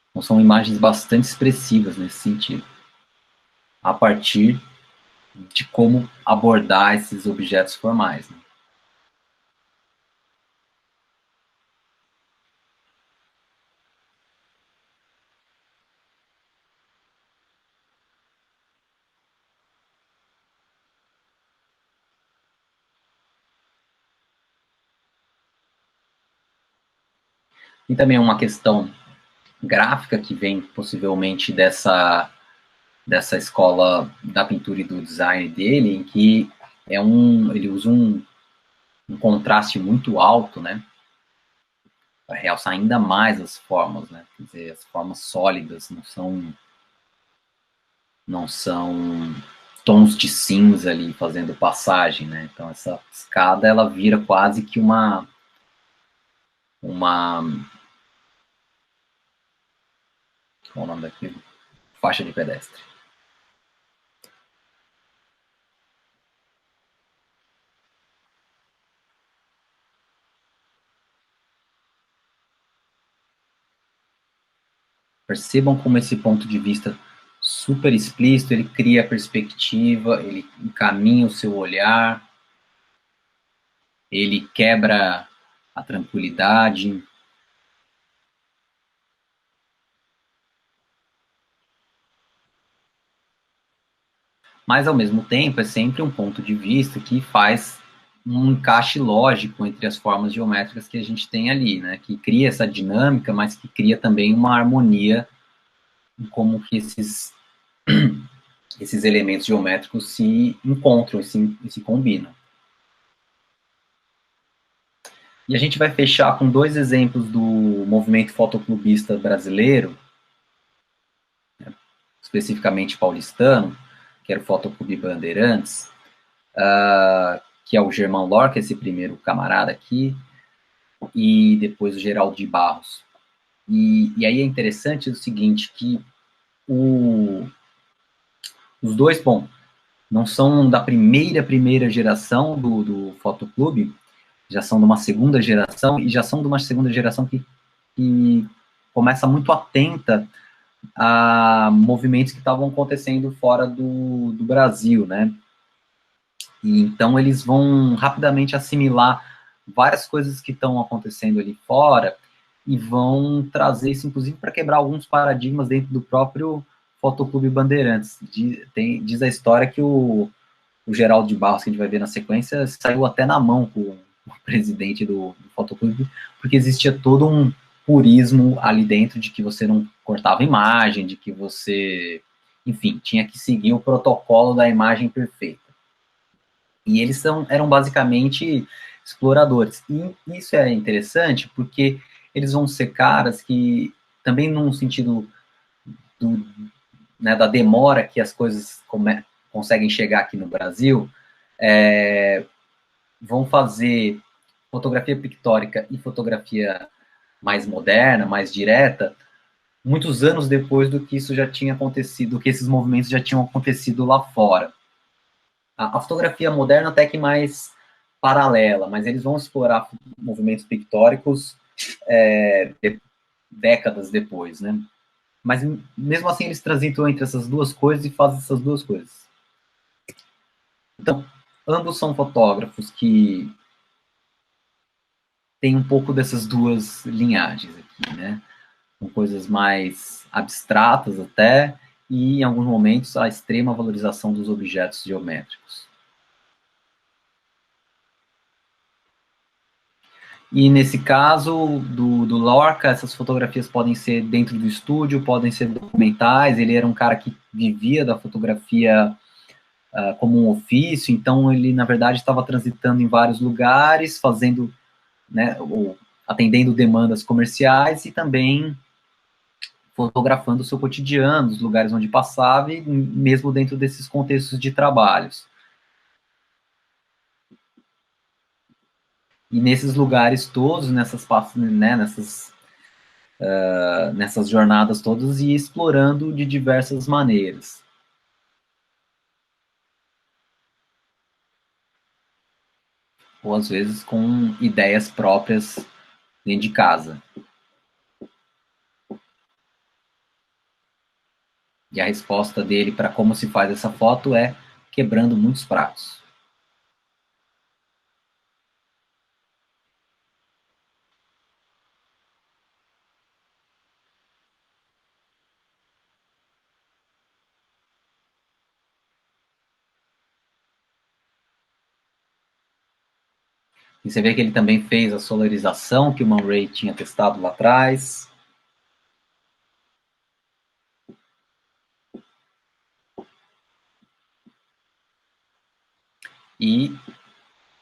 Então, são imagens bastante expressivas nesse sentido, a partir de como abordar esses objetos formais, né? E também uma questão gráfica que vem possivelmente dessa escola da pintura e do design dele, em que ele usa um contraste muito alto, né, para realçar ainda mais as formas, né, quer dizer, as formas sólidas não são tons de cinza ali fazendo passagem, né, então essa escada ela vira quase que uma qual é o nome daquilo? Faixa de pedestre. Percebam como esse ponto de vista super explícito, ele cria perspectiva, ele encaminha o seu olhar, ele quebra a tranquilidade. Mas, ao mesmo tempo, é sempre um ponto de vista que faz um encaixe lógico entre as formas geométricas que a gente tem ali, né? Que cria essa dinâmica, mas que cria também uma harmonia em como que esses elementos geométricos se encontram e se combinam. E a gente vai fechar com dois exemplos do movimento fotoclubista brasileiro, né, especificamente paulistano, que era o Fotoclube Bandeirantes, que é o Germán Lorca, esse primeiro camarada aqui, e depois o Geraldo de Barros. E aí é interessante o seguinte, que os dois, bom, não são da primeira geração do Fotoclube, já são de uma segunda geração, e já são de uma segunda geração que começa muito atenta a movimentos que estavam acontecendo fora do Brasil, né? E então eles vão rapidamente assimilar várias coisas que estão acontecendo ali fora e vão trazer isso, inclusive, para quebrar alguns paradigmas dentro do próprio Fotoclube Bandeirantes. Diz a história que o Geraldo de Barros, que a gente vai ver na sequência, saiu até na mão com o presidente do Fotoclube, porque existia todo um purismo ali dentro de que você não cortava imagem, de que você, enfim, tinha que seguir o protocolo da imagem perfeita. E eles eram basicamente exploradores. E isso é interessante porque eles vão ser caras que, também num sentido né, da demora que as coisas conseguem chegar aqui no Brasil, vão fazer fotografia pictórica e fotografia mais moderna, mais direta, muitos anos depois do que isso já tinha acontecido, do que esses movimentos já tinham acontecido lá fora. A fotografia moderna até que mais paralela, mas eles vão explorar movimentos pictóricos décadas depois, né? mas mesmo assim eles transitam entre essas duas coisas e fazem essas duas coisas. Então, ambos são fotógrafos que têm um pouco dessas duas linhagens aqui, né? Com coisas mais abstratas até, e em alguns momentos a extrema valorização dos objetos geométricos. E nesse caso do Lorca, essas fotografias podem ser dentro do estúdio, podem ser documentais. Ele era um cara que vivia da fotografia como um ofício, então ele, na verdade, estava transitando em vários lugares, fazendo, né, ou atendendo demandas comerciais e também fotografando o seu cotidiano, os lugares onde passava, e mesmo dentro desses contextos de trabalhos. E nesses lugares todos, né, nessas jornadas todas, e explorando de diversas maneiras. Ou às vezes com ideias próprias dentro de casa. E a resposta dele para como se faz essa foto é quebrando muitos pratos. E você vê que ele também fez a solarização que o Man Ray tinha testado lá atrás. E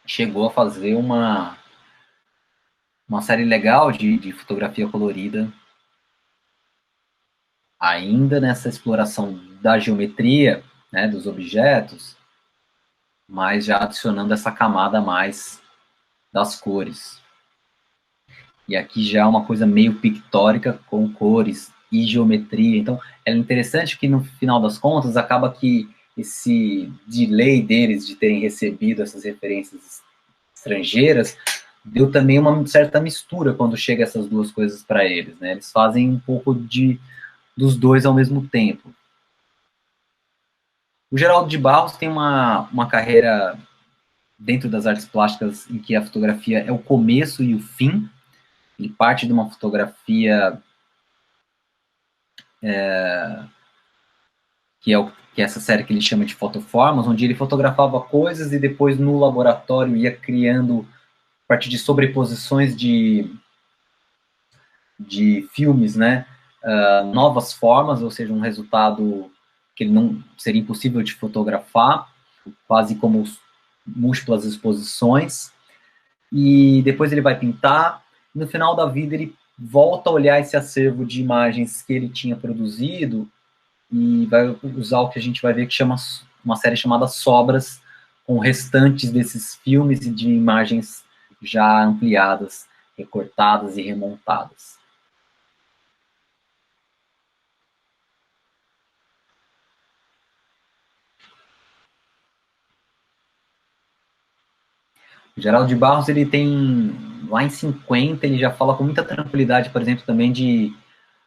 chegou a fazer uma série legal de fotografia colorida, ainda nessa exploração da geometria, né, dos objetos, mas já adicionando essa camada a mais das cores. E aqui já é uma coisa meio pictórica com cores e geometria. Então, é interessante que no final das contas acaba que esse delay deles de terem recebido essas referências estrangeiras deu também uma certa mistura quando chega essas duas coisas para eles, né? Eles fazem um pouco dos dois ao mesmo tempo. O Geraldo de Barros tem uma carreira dentro das artes plásticas em que a fotografia é o começo e o fim. Ele parte de uma fotografia que é essa série que ele chama de fotoformas, onde ele fotografava coisas e depois no laboratório ia criando, a partir de sobreposições de filmes, né, novas formas, ou seja, um resultado que ele não seria impossível de fotografar, quase como múltiplas exposições, e depois ele vai pintar, e no final da vida ele volta a olhar esse acervo de imagens que ele tinha produzido e vai usar o que a gente vai ver que chama uma série chamada Sobras, com restantes desses filmes e de imagens já ampliadas, recortadas e remontadas. O Geraldo de Barros, ele tem, lá em 50, ele já fala com muita tranquilidade, por exemplo, também de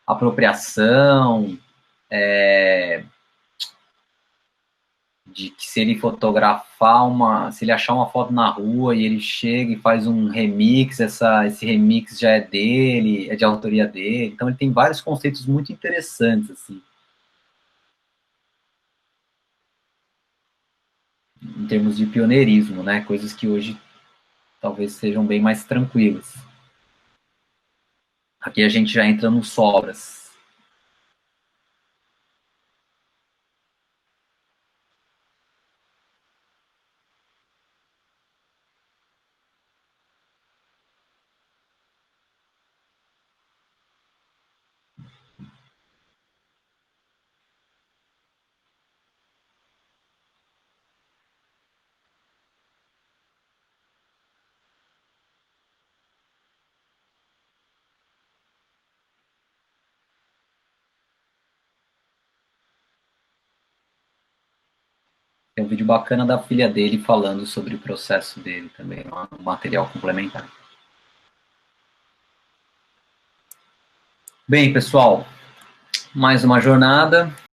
apropriação, de que se ele fotografar se ele achar uma foto na rua e ele chega e faz um remix, esse remix já é dele, é de autoria dele, então ele tem vários conceitos muito interessantes, assim, em termos de pioneirismo, né, coisas que hoje talvez sejam bem mais tranquilas. Aqui a gente já entra nos sobras. Tem um vídeo bacana da filha dele falando sobre o processo dele também, um material complementar. Bem, pessoal, mais uma jornada.